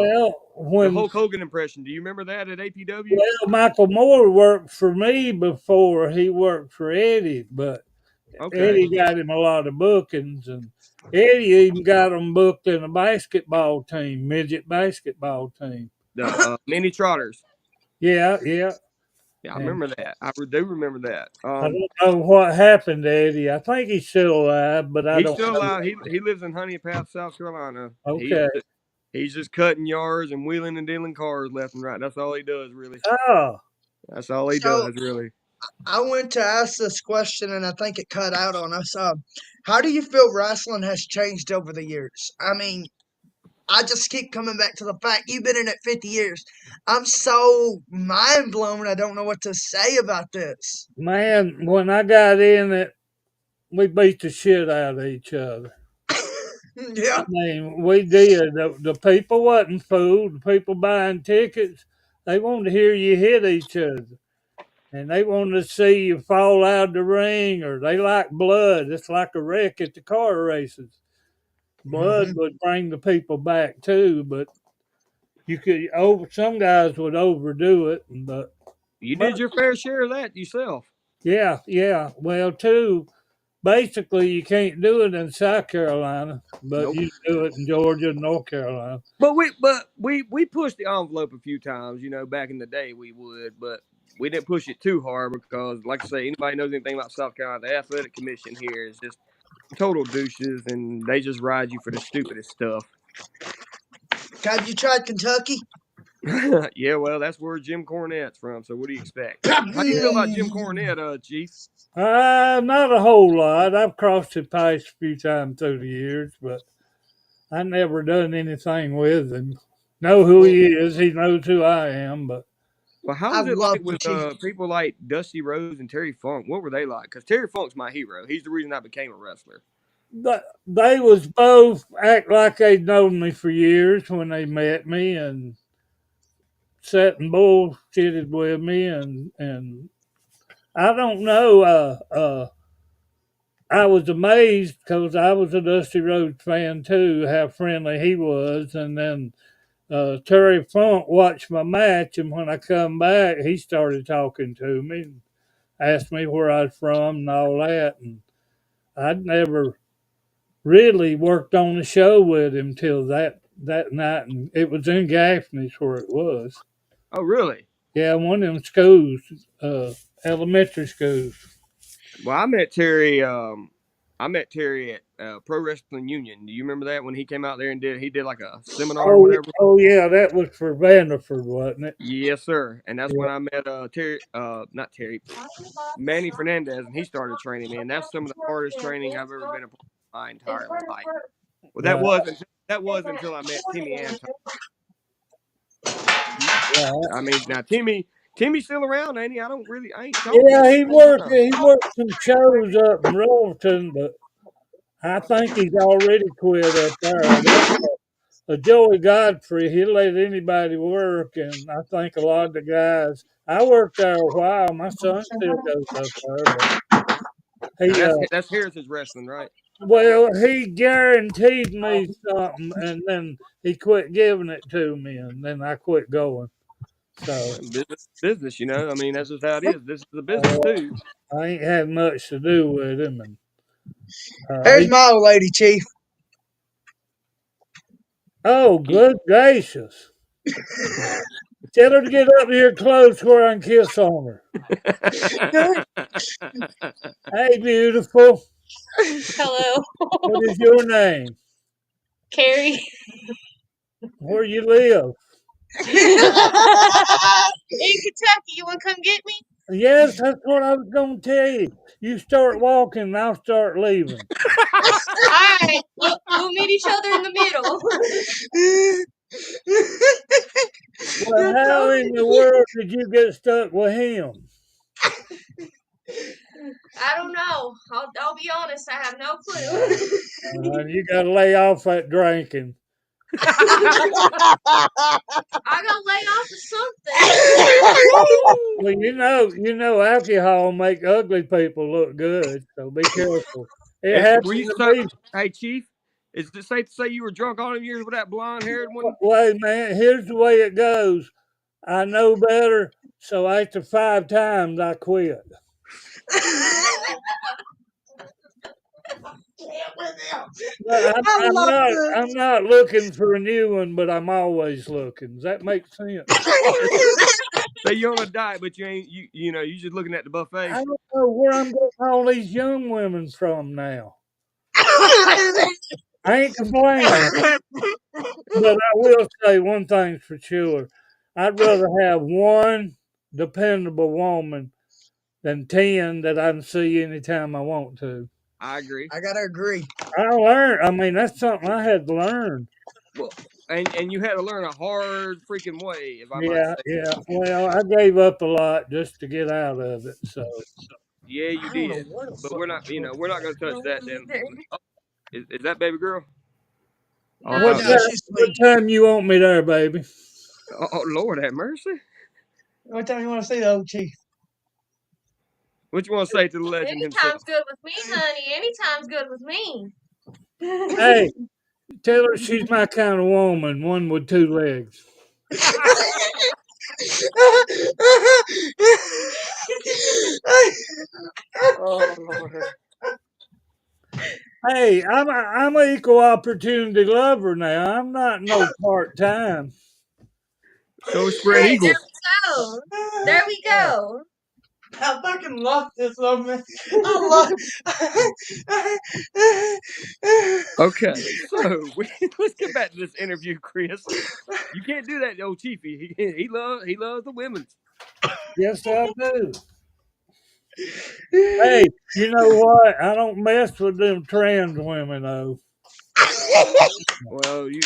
Hulk Hogan impression. Do you remember that at APW? Well, Michael Moore worked for me before he worked for Eddie, but Eddie got him a lot of bookings, and Eddie even got him booked in a basketball team, midget basketball team. The Mini Trotters. Yeah. Yeah, I remember that. I do remember that. I don't know what happened to Eddie. I think he's still alive, but I don't know. He's still alive. He lives in Honey Path, South Carolina. Okay. He's just cutting yards and wheeling and dealing cars left and right. That's all he does, really. Oh. That's all he does, really. I went to ask this question, and I think it cut out on us. How do you feel wrestling has changed over the years? I mean, I just keep coming back to the fact you've been in it 50 years. I'm so mind blown. I don't know what to say about this. Man, when I got in it, we beat the shit out of each other. Yeah. I mean, we did. The people wasn't fooled. The people buying tickets, they wanted to hear you hit each other. And they wanted to see you fall out of the ring, or they like blood. It's like a wreck at the car races. Blood would bring the people back too, but some guys would overdo it. But you did your fair share of that yourself. Yeah. Well, too, basically you can't do it in South Carolina, but Nope. you do it in Georgia and North Carolina. But we pushed the envelope a few times. Back in the day we would, but we didn't push it too hard because, like I say, anybody knows anything about South Carolina, the athletic commission here is just total douches, and they just ride you for the stupidest stuff. Have you tried Kentucky? Yeah, well, that's where Jim Cornette's from. So what do you expect? How do you feel about Jim Cornette, Chief? Not a whole lot. I've crossed his path a few times through the years, but I never done anything with him. Know who he is. He knows who I am, but Well, how I was it love like with the Chief. people like Dusty Rhodes and Terry Funk? What were they like? Because Terry Funk's my hero. He's the reason I became a wrestler. they was both act like they'd known me for years when they met me and sat and bullshitted with me and I don't know. I was amazed because I was a Dusty Rhodes fan too, how friendly he was, and then Terry Funk watched my match, and when I come back, he started talking to me and asked me where I was from and all that, and I'd never really worked on the show with him till that night, and it was in Gaffney's where it was. Oh, really? Yeah, one of them schools, elementary schools. Well, I met Terry. I met Terry at Pro Wrestling Union. Do you remember that when he came out there and did like a seminar or whatever? Oh yeah, that was for Vanderford, wasn't it? Yes, sir. And that's Yeah. when I met Terry. Not Terry. Manny Fernandez, and he started training me, and that's some of the hardest training I've ever been a part of my entire life. Well, that was until I met Timmy Anton. Yeah. I mean, now Timmy's still around, ain't he? I ain't talking. Yeah, he worked some shows up in Rolton, but I think he's already quit up there. Joey Godfrey, he'll let anybody work, and I think a lot of the guys. I worked there a while. My son still goes up there. That's Heritage Wrestling, right? Well, he guaranteed me something, and then he quit giving it to me, and then I quit going. So business, I mean, that's just how it is. This is a business too. I ain't had much to do with him. And There's my old lady, Chief. Oh, good gracious! Tell her to get up here close where I can kiss on her. Hey, beautiful. Hello. What is your name? Carrie. Where you live? In Kentucky. You want to come get me? Yes, that's what I was going to tell you. You start walking and I'll start leaving. All right. We'll meet each other in the middle. Well, how in the world did you get stuck with him? I don't know. I'll be honest. I have no clue. You got to lay off that drinking. I gotta lay off of something. Well, you know, alcohol make ugly people look good, so be careful. Hey, Chief, is it safe to say you were drunk all them years with that blonde-haired one? Wait, man, here's the way it goes. I know better, so after 5 times, I quit. I'm not looking for a new one, but I'm always looking. Does that make sense? So you're on a diet, but you ain't you just looking at the buffet. I don't know where I'm getting all these young women from now. I ain't complaining, but I will say one thing for sure. I'd rather have one dependable woman than 10 that I can see anytime I want to. I agree. I gotta agree. I mean, that's something I had to learn. Well, and you had to learn a hard freaking way, if I might say. Yeah. Well, I gave up a lot just to get out of it. So. Yeah, you did. But we're not going to touch that. Then is that baby girl? No, what time you want me there, baby? Oh, Lord have mercy. What time you want to see the old Chief? What you want to say to the legend himself? Anytime's good with me, honey. Anytime's good with me. Hey, tell her she's my kind of woman, one with 2 legs. Oh, Lord. Hey, I'm an equal opportunity lover now. I'm not no part time. So is spread Hey, there eagles. we go. There we go. I fucking love this though, man. I love. Okay, so let's get back to this interview, Chris. You can't do that, to old Chiefy. He loves the women's. Yes, I do. Hey, you know what? I don't mess with them trans women though. Well, you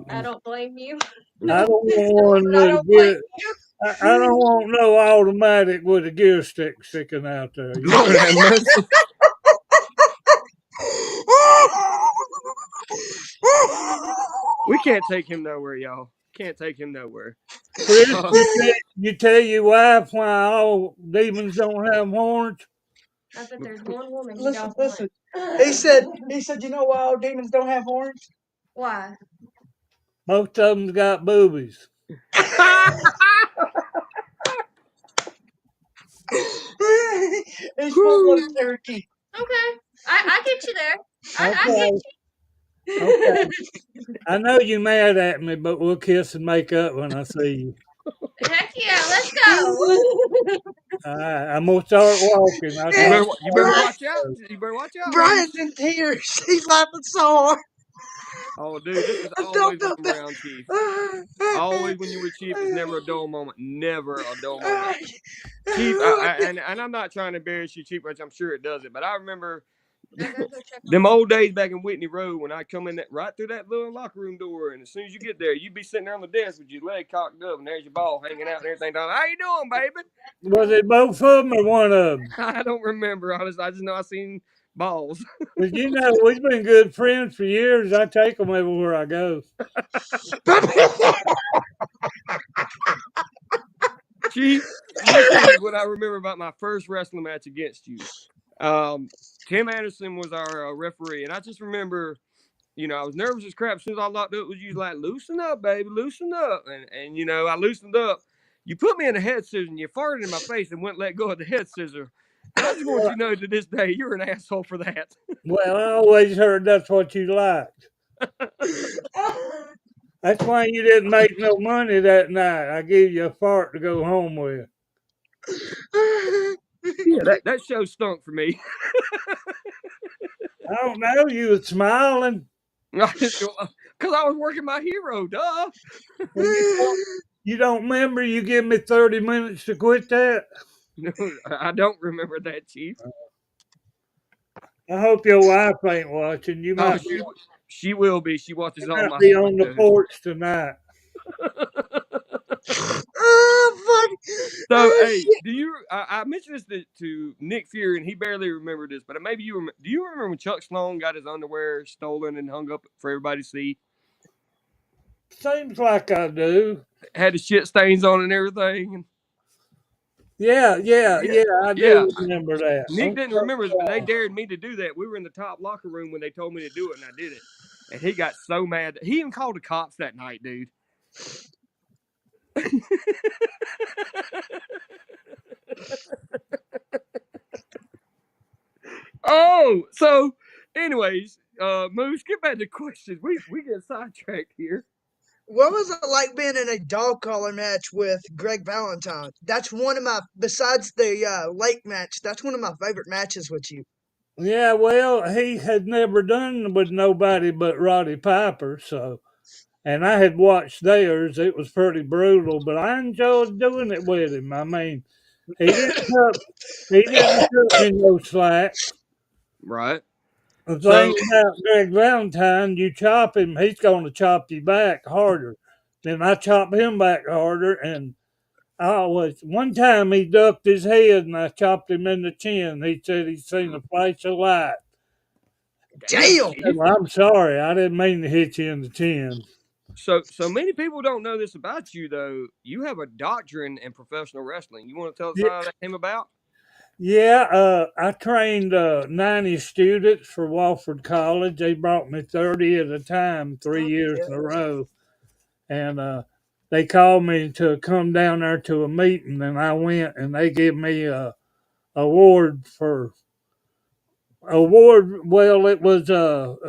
I don't blame you. I don't want one But I with a don't blame gear. you. I don't want no automatic with a gear stick sticking out there. You know? Lord have mercy. We can't take him nowhere, y'all. Can't take him nowhere. Chris, Uh, you tell your wife why all demons don't have horns? I bet there's one woman he Listen, don't listen. want. He said, you know why all demons don't have horns? Why? Most of them got boobies. It's full blooded whew. Cherokee. Okay. I get you there. I Okay, get okay. you. I know you mad at me, but we'll kiss and make up when I see you. Heck yeah, let's go. All right, I'm gonna start walking. I'll You talk. better watch out. You better watch out, ladies. Brian's in tears. He's laughing so hard. Oh, dude, this is I always don't when know I'm around Chief. Always when you're with Chief, it's never a dull moment. Never a dull moment. Chief, and I'm not trying to embarrass you, Chief, which I'm sure it doesn't, but I remember I gotta go check on them my old days back in Whitney Road when I come in right through that little locker room door, and as soon as you get there, you'd be sitting there on the desk with your leg cocked up, and there's your ball hanging out and everything. How you doing, baby? Was it both of them or one of them? I don't remember, honestly. I just know I seen balls. But you know, we've been good friends for years. I take them everywhere I go. Chief, let me tell you what I remember about my first wrestling match against you. Tim Anderson was our referee, and I just remember, I was nervous as crap. As soon as I locked up, was you like, loosen up, baby, loosen up, and I loosened up. You put me in a head scissor, and you farted in my face and wouldn't let go of the head scissor. And I just want you to know to this day, you're an asshole for that. Well, I always heard that's what you liked. That's why you didn't make no money that night. I gave you a fart to go home with. Yeah, that show stunk for me. I don't know. You was smiling. Because I was working my hero, duh. Well, you don't remember you give me 30 minutes to quit that? No, I don't remember that, Chief. I hope your wife ain't watching. You Oh, might be, she will be. She watches you all might my be on the videos. porch tonight. Oh, fuck. So, Oh, hey, shit. do you? I mentioned this to Nick Fury, and he barely remembered this, but maybe you remember. Do you remember when Chuck Sloan got his underwear stolen and hung up for everybody to see? Seems like I do. Had the shit stains on it and everything. Yeah, I Yeah. do remember that. Nick I'm didn't so remember this, but they sorry. dared me to do that. We were in the top locker room when they told me to do it, and I did it. And he got so mad. He even called the cops that night, dude. Oh, so anyways, Moose, get back to questions. We get sidetracked here. What was it like being in a dog collar match with Greg Valentine? That's one of my, besides the lake match, that's one of my favorite matches with you. Yeah, well, he had never done with nobody but Roddy Piper, so and I had watched theirs. It was pretty brutal, but I enjoyed doing it with him. I mean, he didn't cut he didn't cut me no slack. Right. The So thing about Greg Valentine, you chop him, he's gonna chop you back harder. Then I chop him back harder, and I always one time he ducked his head and I chopped him in the chin. He said he'd seen a flash of light. damn, Damn. I said, Chief. well, I'm sorry, I didn't mean to hit you in the chin. So many people don't know this about you though. You have a doctorate in professional wrestling. You want to tell us how that came about? Yeah, I trained 90 students for Wofford College. They brought me 30 at a time, 3 years in a row. And they called me to come down there to a meeting, and I went, and they gave me a award for Award. Well, it was Doc-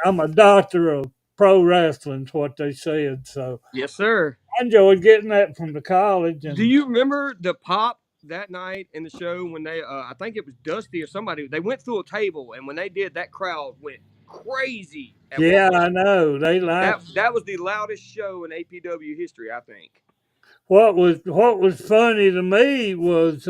I'm a doctor of pro wrestling's what they said. So Yes, sir. I enjoyed getting that from the college. Do And you remember the pop that night in the show when they? I think it was Dusty or somebody. They went through a table, and when they did, that crowd went crazy at yeah, one I point. know they like That was the loudest show in APW history, I think. what was funny to me was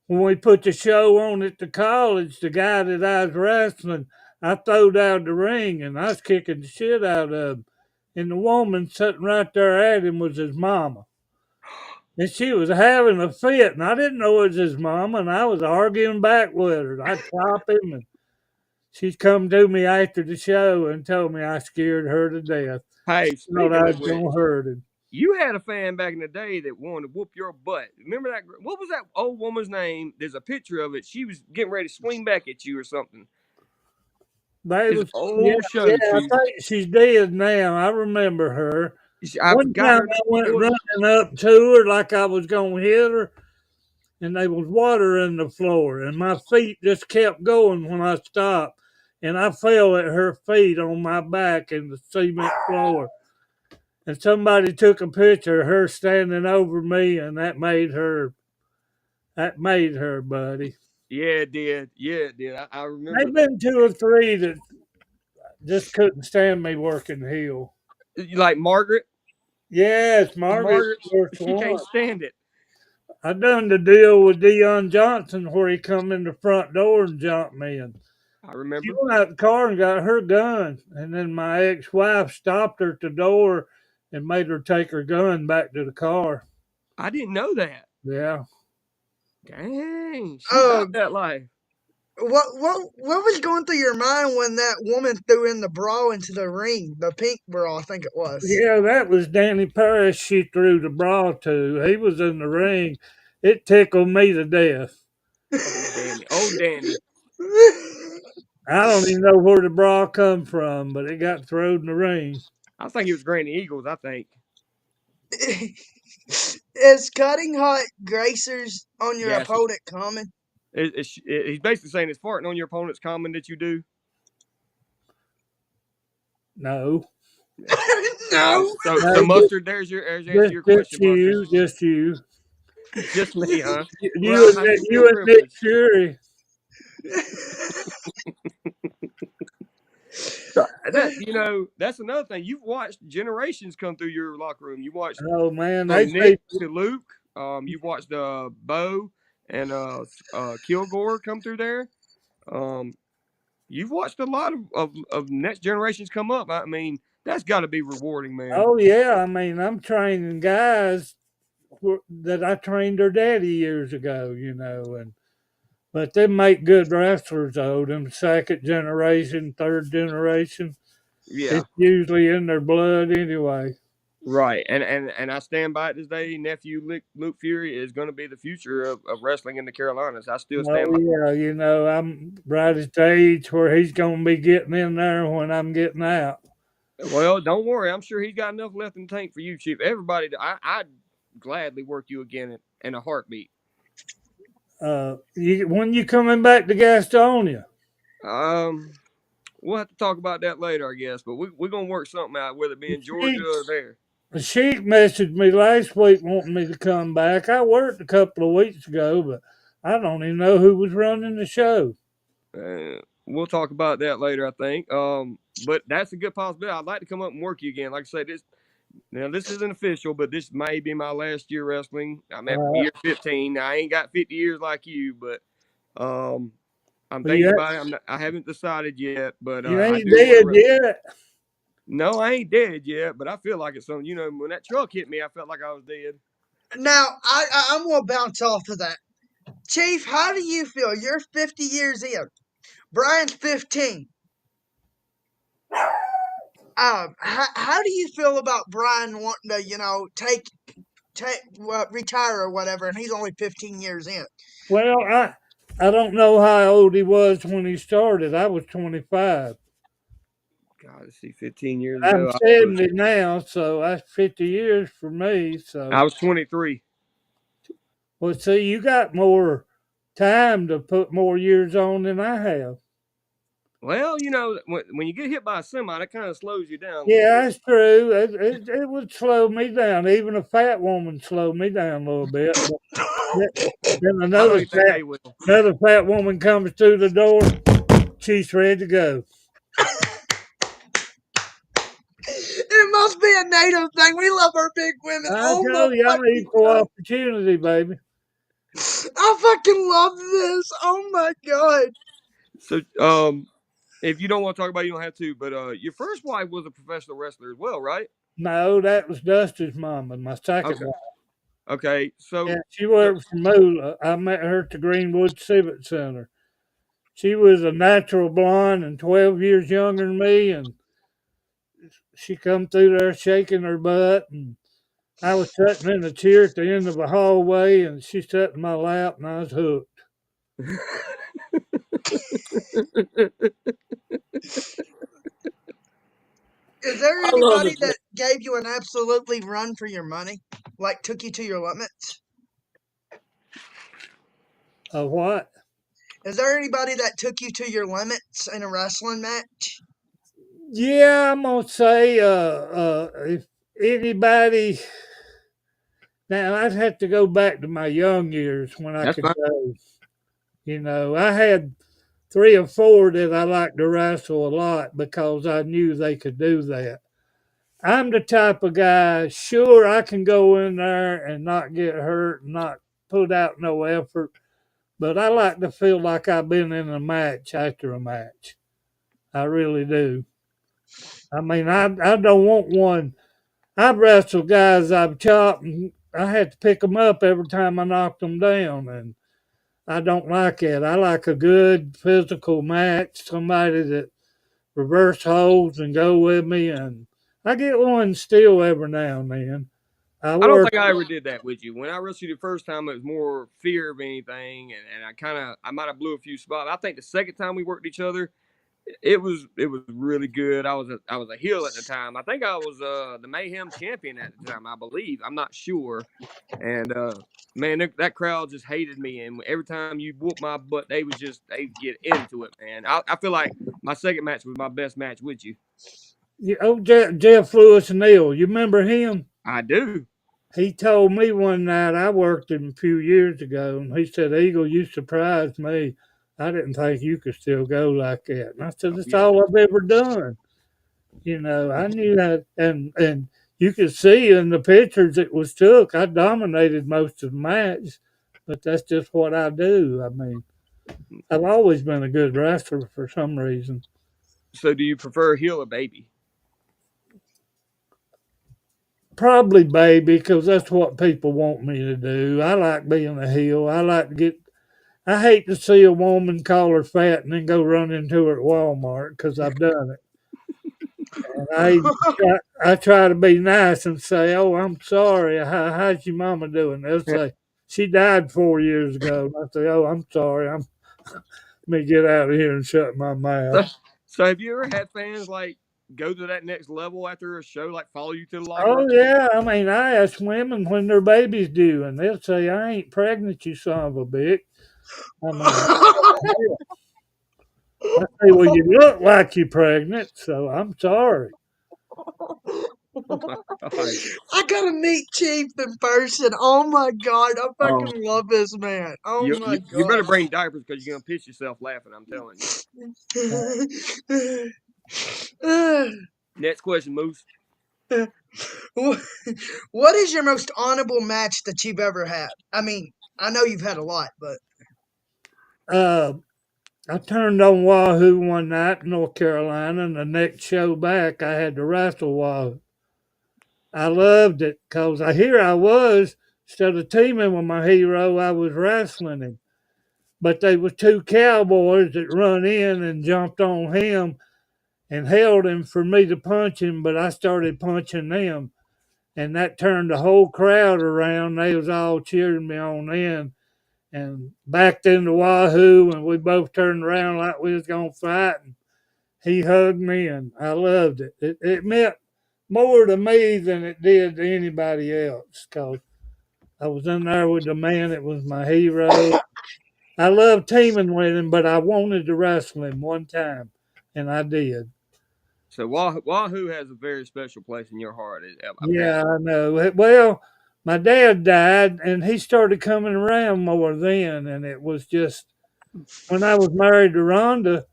when we put the show on at the college. The guy that I was wrestling, I throwed out the ring and I was kicking the shit out of him. And the woman sitting right there at him was his mama. And she was having a fit, and I didn't know it was his mama, and I was arguing back with her. I chopped him, and she's come to me after the show and told me I scared her to death. Hey, She thought speaking I of was which, going to hurt him. you had a fan back in the day that wanted to whoop your butt. Remember that? What was that old woman's name? There's a picture of it. She was getting ready to swing back at you or something. They It's an was, yeah, old show, yeah, I Chief. think she's dead now. I remember her. I One forgot time her I went name. running up to her like I was going to hit her, and there was water in the floor, and my feet just kept going when I stopped, and I fell at her feet on my back in the cement floor. And somebody took a picture of her standing over me, and that made her, buddy. Yeah, it did. Yeah, it did. I remember They've that. been two or three that just couldn't stand me working heel. You like Margaret? Yes, Margaret's Margaret, the first she can't one. stand it. I done the deal with Dion Johnson where he come in the front door and jumped me, and I she remember. went out the car and got her gun, and then my ex-wife stopped her at the door and made her take her gun back to the car. I didn't know that. Yeah. Dang, she about that life. What was going through your mind when that woman threw in the bra into the ring, the pink bra, I think it was? Yeah, that was Danny Parrish she threw the bra to. He was in the ring. It tickled me to death. Oh, Danny. Oh, Danny. I don't even know where the bra come from, but it got thrown in the ring. I think it was Granny Eagles, I think. Is cutting hot gracers on your Yes. opponent common? He's basically saying it's farting on your opponent's common that you do. No. No. So Mustard, there's your question, Mustard. Just you. Just me, huh? You Well, and I Nick, feel you and Nick privileged. Fury. That's another thing. You've watched generations come through your locker room. You watched Oh man, from Nick to Luke. You've watched Bo and Kilgore come through there. You've watched a lot of next generations come up. I mean, that's got to be rewarding, man. Oh yeah, I mean I'm training guys that I trained their daddy years ago, but they make good wrestlers though. Them second generation, third generation. Yeah. It's usually in their blood anyway. Right, and I stand by it this day. Nephew Luke Fury is going to be the future of wrestling in the Carolinas. I still stand by. Yeah, I'm right at the age where he's going to be getting in there when I'm getting out. Well, don't worry. I'm sure he's got enough left in the tank for you, Chief. Everybody, I'd gladly work you again in a heartbeat. When you coming back to Gastonia? We'll have to talk about that later, I guess. But we're going to work something out, whether it be in Georgia or there. The Sheik messaged me last week wanting me to come back. I worked a couple of weeks ago, but I don't even know who was running the show. We'll talk about that later, I think. But that's a good possibility. I'd like to come up and work you again. Like I said, this isn't official, but this may be my last year wrestling. I'm at year 15. Now, I ain't got 50 years like you, but I'm thinking about it. I haven't decided yet, but you ain't dead yet. No, I ain't dead yet, but I feel like it's something. When that truck hit me, I felt like I was dead. Now, I'm going to bounce off of that. Chief, how do you feel? You're 50 years in. Brian's 15. How do you feel about Brian wanting to, retire or whatever, and he's only 15 years in? Well, I don't know how old he was when he started. I was 25. God, let's see, 15 years ago. I'm 70 now, so that's 50 years for me. So I was 23. Well, see, you got more time to put more years on than I have. Well, you know, when you get hit by a semi, that kind of slows you down a little Yeah, bit. that's true. It would slow me down. Even a fat woman slow me down a little bit. But then I don't even think they will. another fat woman comes through the door. She's ready to go. It must be a native thing. We love our big women. I Oh my tell you, I'm fucking equal god. opportunity, baby. I fucking love this. Oh my god. So, if you don't want to talk about it, you don't have to. But your first wife was a professional wrestler as well, right? No, that was Dusty's mama, my second Okay. wife. Okay. Yeah, So, she worked for Moolah. I met her at the Greenwood Civic Center. She was a natural blonde and 12 years younger than me, and she come through there shaking her butt, and I was sitting in a chair at the end of a hallway, and she sat in my lap, and I was hooked. Is there I love anybody it. that gave you an absolutely run for your money? Like took you to your limits? What? Is there anybody that took you to your limits in a wrestling match? Yeah, I'm gonna say if anybody. Now I'd have to go back to my young years when I that's could fine. go. You know, I had 3 or 4 that I liked to wrestle a lot because I knew they could do that. I'm the type of guy, sure, I can go in there and not get hurt and not put out no effort, but I like to feel like I've been in a match after a match. I really do. I mean, I don't want one. I've wrestled guys I've chopped, and I had to pick them up every time I knocked them down, and I don't like it. I like a good physical match, somebody that reverse holds and go with me, and I get one still every now and then. I I don't work. think I ever did that with you. When I wrestled you the first time, it was more fear of anything, and I might have blew a few spots. I think the second time we worked each other, it was really good. I was a heel at the time. I think I was the Mayhem champion at the time. I believe. I'm not sure. And man, that crowd just hated me. And every time you whoop my butt, they get into it, man. I feel like my second match was my best match with you. Oh, Jeff Lewis Neal, you remember him? I do. He told me one night I worked him a few years ago, and he said, "Eagle, you surprised me. I didn't think you could still go like that." And I said, Oh "That's yeah. all I've ever done." You know, I knew that, and you could see in the pictures it was took. I dominated most of the match, but that's just what I do. I mean, I've always been a good wrestler for some reason. So, do you prefer heel or baby? Probably baby, because that's what people want me to do. I like being a heel. I like to get. I hate to see a woman call her fat and then go run into her at Walmart because I've done it. And I try to be nice and say, "Oh, I'm sorry. How's your mama doing?" They'll say, "She died 4 years ago." And I say, "Oh, I'm sorry. Let me get out of here and shut my So, mouth." so have you ever had fans like go to that next level after a show, like follow you to the locker room? Oh yeah, I mean, I ask women when their baby's due, and they'll say, "I ain't pregnant, you son of a bitch." I mean, I say, "Well, you look like you're pregnant, so I'm sorry." Oh my god. I gotta meet Chief in person. Oh my god, I Oh, fucking love this man. Oh you, my you, you better god. bring diapers because you're gonna piss yourself laughing. I'm telling you. Next question, Moose. What is your most honorable match that you've ever had? I mean, I know you've had a lot, but Uh, I turned on Wahoo one night in North Carolina, and the next show back, I had to wrestle Wahoo. I loved it because here I was, instead of teaming with my hero, I was wrestling him. But they was 2 cowboys that run in and jumped on him and held him for me to punch him, but I started punching them. And that turned the whole crowd around. They was all cheering me on then. And backed into Wahoo, and we both turned around like we was going to fight. And he hugged me, and I loved it. It meant more to me than it did to anybody else because I was in there with the man that was my hero. I love teaming with him, but I wanted to wrestle him one time, and I did. So Wahoo has a very special place in your heart, apparently. Yeah, I know. Well, my dad died, and he started coming around more then, and it was just when I was married to Rhonda.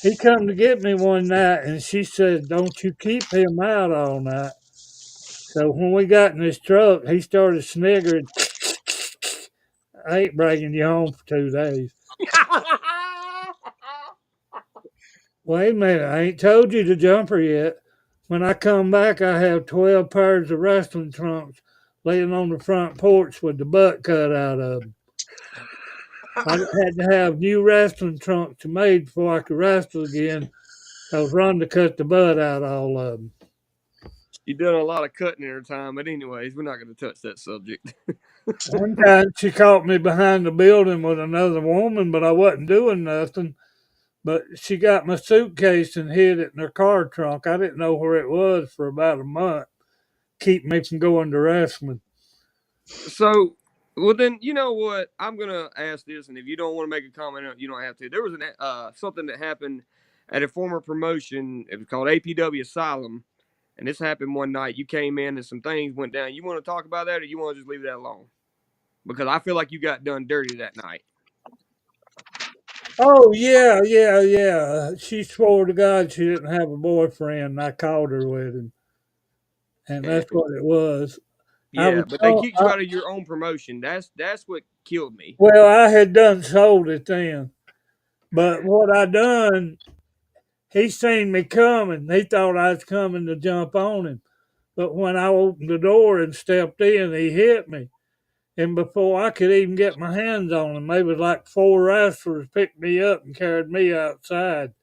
He come to get me one night, and she said, "Don't you keep him out all night." So when we got in his truck, he started sniggering. I ain't bringing you home for 2 days. Wait a minute, I ain't told you the jumper yet. When I come back, I have 12 pairs of wrestling trunks laying on the front porch with the butt cut out of them. I had to have new wrestling trunks made before I could wrestle again because Rhonda cut the butt out of all of them. You done a lot of cutting in her time, but anyways, we're not going to touch that subject. One time she caught me behind the building with another woman, but I wasn't doing nothing. But she got my suitcase and hid it in her car trunk. I didn't know where it was for about a month. Keep me from going to wrestling. So, well, then you know what? I'm gonna ask this, and if you don't want to make a comment, you don't have to. There was something that happened at a former promotion. It was called APW Asylum, and this happened one night. You came in, and some things went down. You want to talk about that, or you want to just leave that alone? Because I feel like you got done dirty that night. Oh yeah. She swore to God she didn't have a boyfriend. And I called her with him, and And, that's what it was. I yeah, was but they told, kicked you out of your own promotion. That's what killed me. well, I had done sold it then, but what I done, he seen me coming. He thought I was coming to jump on him, but when I opened the door and stepped in, he hit me. And before I could even get my hands on him, they was like 4 wrestlers picked me up and carried me outside.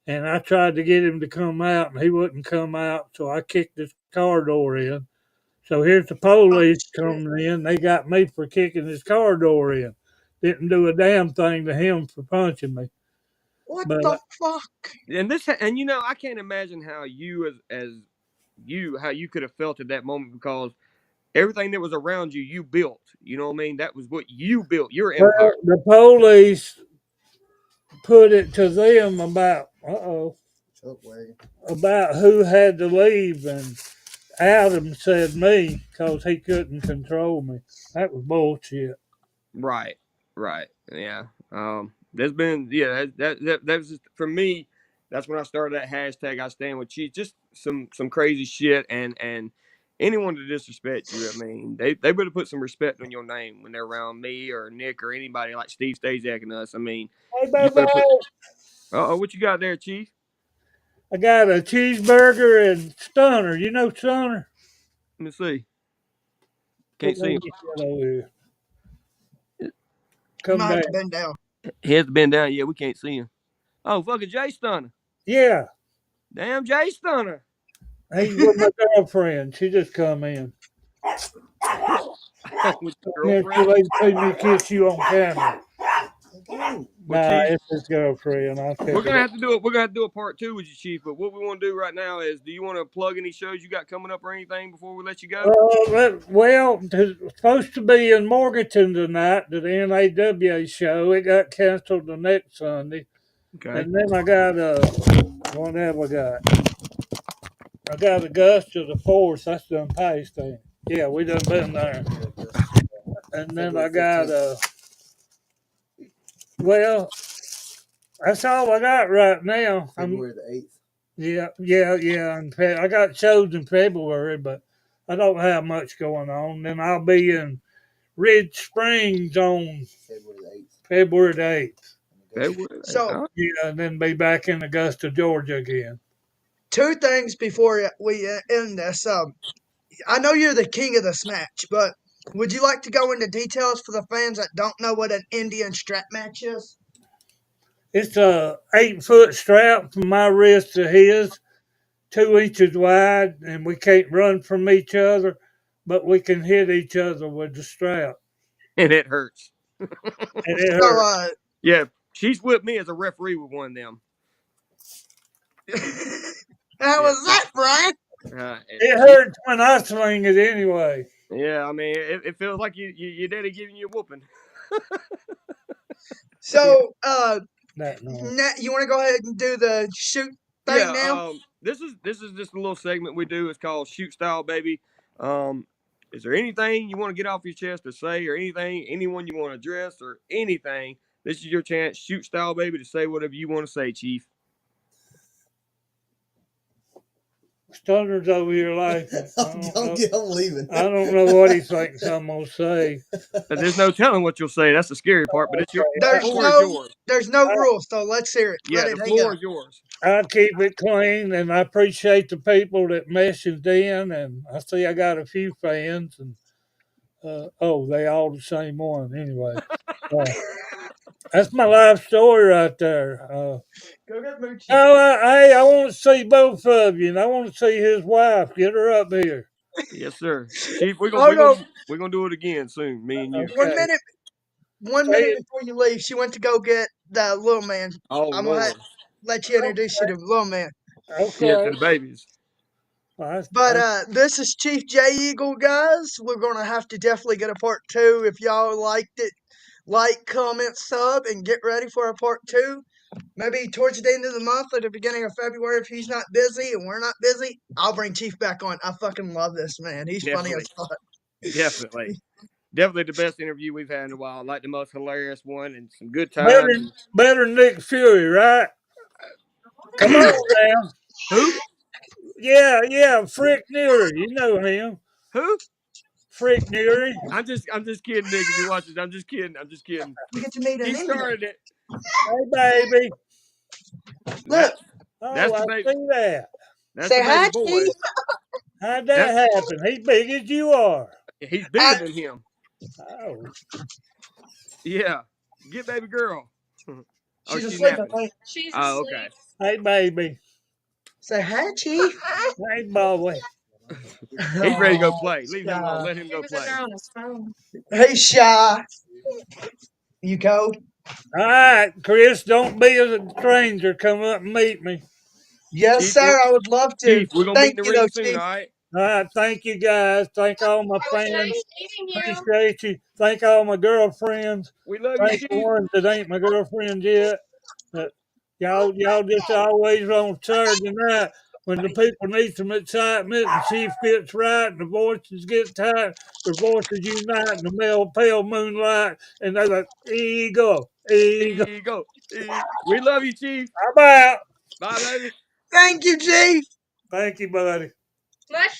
And I tried to get him to come out, and he wouldn't come out. So I kicked his car door in. So here's the Oh, police shit. coming in. They got me for kicking his car door in. Didn't do a damn thing to him for punching me. What But the fuck? And you know, I can't imagine how you as you how you could have felt at that moment because everything that was around you, you built. You know what I mean? That was what you built. Your empire. the police put it to them about who had to leave, and Adam said me because he couldn't control me. That was bullshit. Right. Right. Yeah. There's been that was just, for me. That's when I started that hashtag. I stand with Chief. Just some crazy shit and anyone to disrespect you. I mean, they better put some respect on your name when they're around me or Nick or anybody like Steve Stasiak and us. I mean, Hey, you better baby, put. What you got there, Chief? I got a cheeseburger and Stunner. You know Stunner? Let me see. Look Can't over see him. here. You Come might have down. to bend down. He has been down. Yeah, we can't see him. Oh, fucking Jay Stunner. Yeah, Damn, Jay Stunner. he's with my girlfriend. She just come in. With your Come here, girlfriend. so they see me kiss you on camera. Well, Nah, Chief, it's his girlfriend. I'll check we're it gonna out. have to do it. We're gonna have to do a part 2 with you, Chief. But what we want to do right now is, do you want to plug any shows you got coming up or anything before we let you go? Well, it's supposed to be in Morganton tonight, the NAWA show. It got canceled the next Sunday. Okay. And then I got what have I got? I got Augusta the 4th. That's done past thing. Yeah, we done been there. And then I got well, that's all I got right now. February the 8th. Yeah. I got shows in February, but I don't have much going on. Then I'll be in Ridge Springs on February the 8th. So, Yeah, and then be back in Augusta, Georgia again. 2 things before we end this. I know you're the king of this match, but would you like to go into details for the fans that don't know what an Indian strap match is? It's a 8-foot strap from my wrist to his, 2 inches wide, and we can't run from each other, but we can hit each other with the strap, And it hurts. and it So, hurts. Yeah, she's with me as a referee with one of them. how was that, Brian? It hurts when I swing it anyway. Yeah, I mean, it feels like your daddy giving you a whooping. So, That no. you want to go ahead and do the shoot thing Yeah. now? This is just a little segment we do. It's called Shoot Style, baby. Is there anything you want to get off your chest or say, or anyone you want to address, or anything? This is your chance, Shoot Style, baby, to say whatever you want to say, Chief. Stunner's over here laughing. I'm leaving. I don't know what he thinks I'm gonna say. But there's no telling what you'll say. That's the scary part. But it's the There's floor is no, yours. there's no rules, so let's hear it. Yeah, Let the it hang floor out. is yours. I keep it clean, and I appreciate the people that messaged in. And I see I got a few fans, and they all the same one anyway. That's my life story right there. Go get Moochie. Hey, I want to see both of you, and I want to see his wife. Get her up here. Yes, sir. Chief, we're Oh, no. gonna do it again soon, me and you. Okay. One minute before you leave, she went to go get the little man. Oh, I'm Lord. gonna let you introduce you to the little man. Okay. Yeah, to the babies. But this is Chief J Eagle, guys. We're gonna have to definitely get a part 2. If y'all liked it, like, comment, sub, and get ready for a part 2. Maybe towards the end of the month or the beginning of February, if he's not busy and we're not busy, I'll bring Chief back on. I fucking love this man. He's funny as fuck. Definitely. Definitely the best interview we've had in a while. Like the most hilarious one and some good times. Better than Nick Fury, right? Come on now. Who? Yeah, Frick Neary. You know him. Who? Frick Neary. I'm just kidding, Nick. If you watch it, I'm just kidding. You get to meet him He anyway. started it. Hey, baby. Look. That's the baby. See that. That's Say the hi, baby boy. Chief. How'd that happen? He's big as you are. He's bigger than him. Oh. Yeah. Get baby girl. She's asleep, I napping. think. She's Oh, asleep. okay. Hey, baby. Say hi, Chief. Hey, boy. He's ready to go play. Leave him alone. Let him He go was in play. there on his phone. Hey, Shy. You cold? All right, Chris, don't be a stranger. Come up and meet me. Yes, Chief, sir. I would love to. Chief, we're going to meet Thank in the you, though, ring soon, Chief. all right? All right, thank you, guys. Thank all my It was fans. nice meeting you. Appreciate you. Thank all my girlfriends. We love you, Thank Chief. the ones that ain't my girlfriend yet. But y'all just always on Saturday night when the people need some excitement, the Chief gets right, and the voices get tight, the voices unite, and the pale moonlight, and they're like, eagle. Eagle. We love you, Chief. I'm out. Bye, baby. Thank you, Chief. Thank you, buddy. Much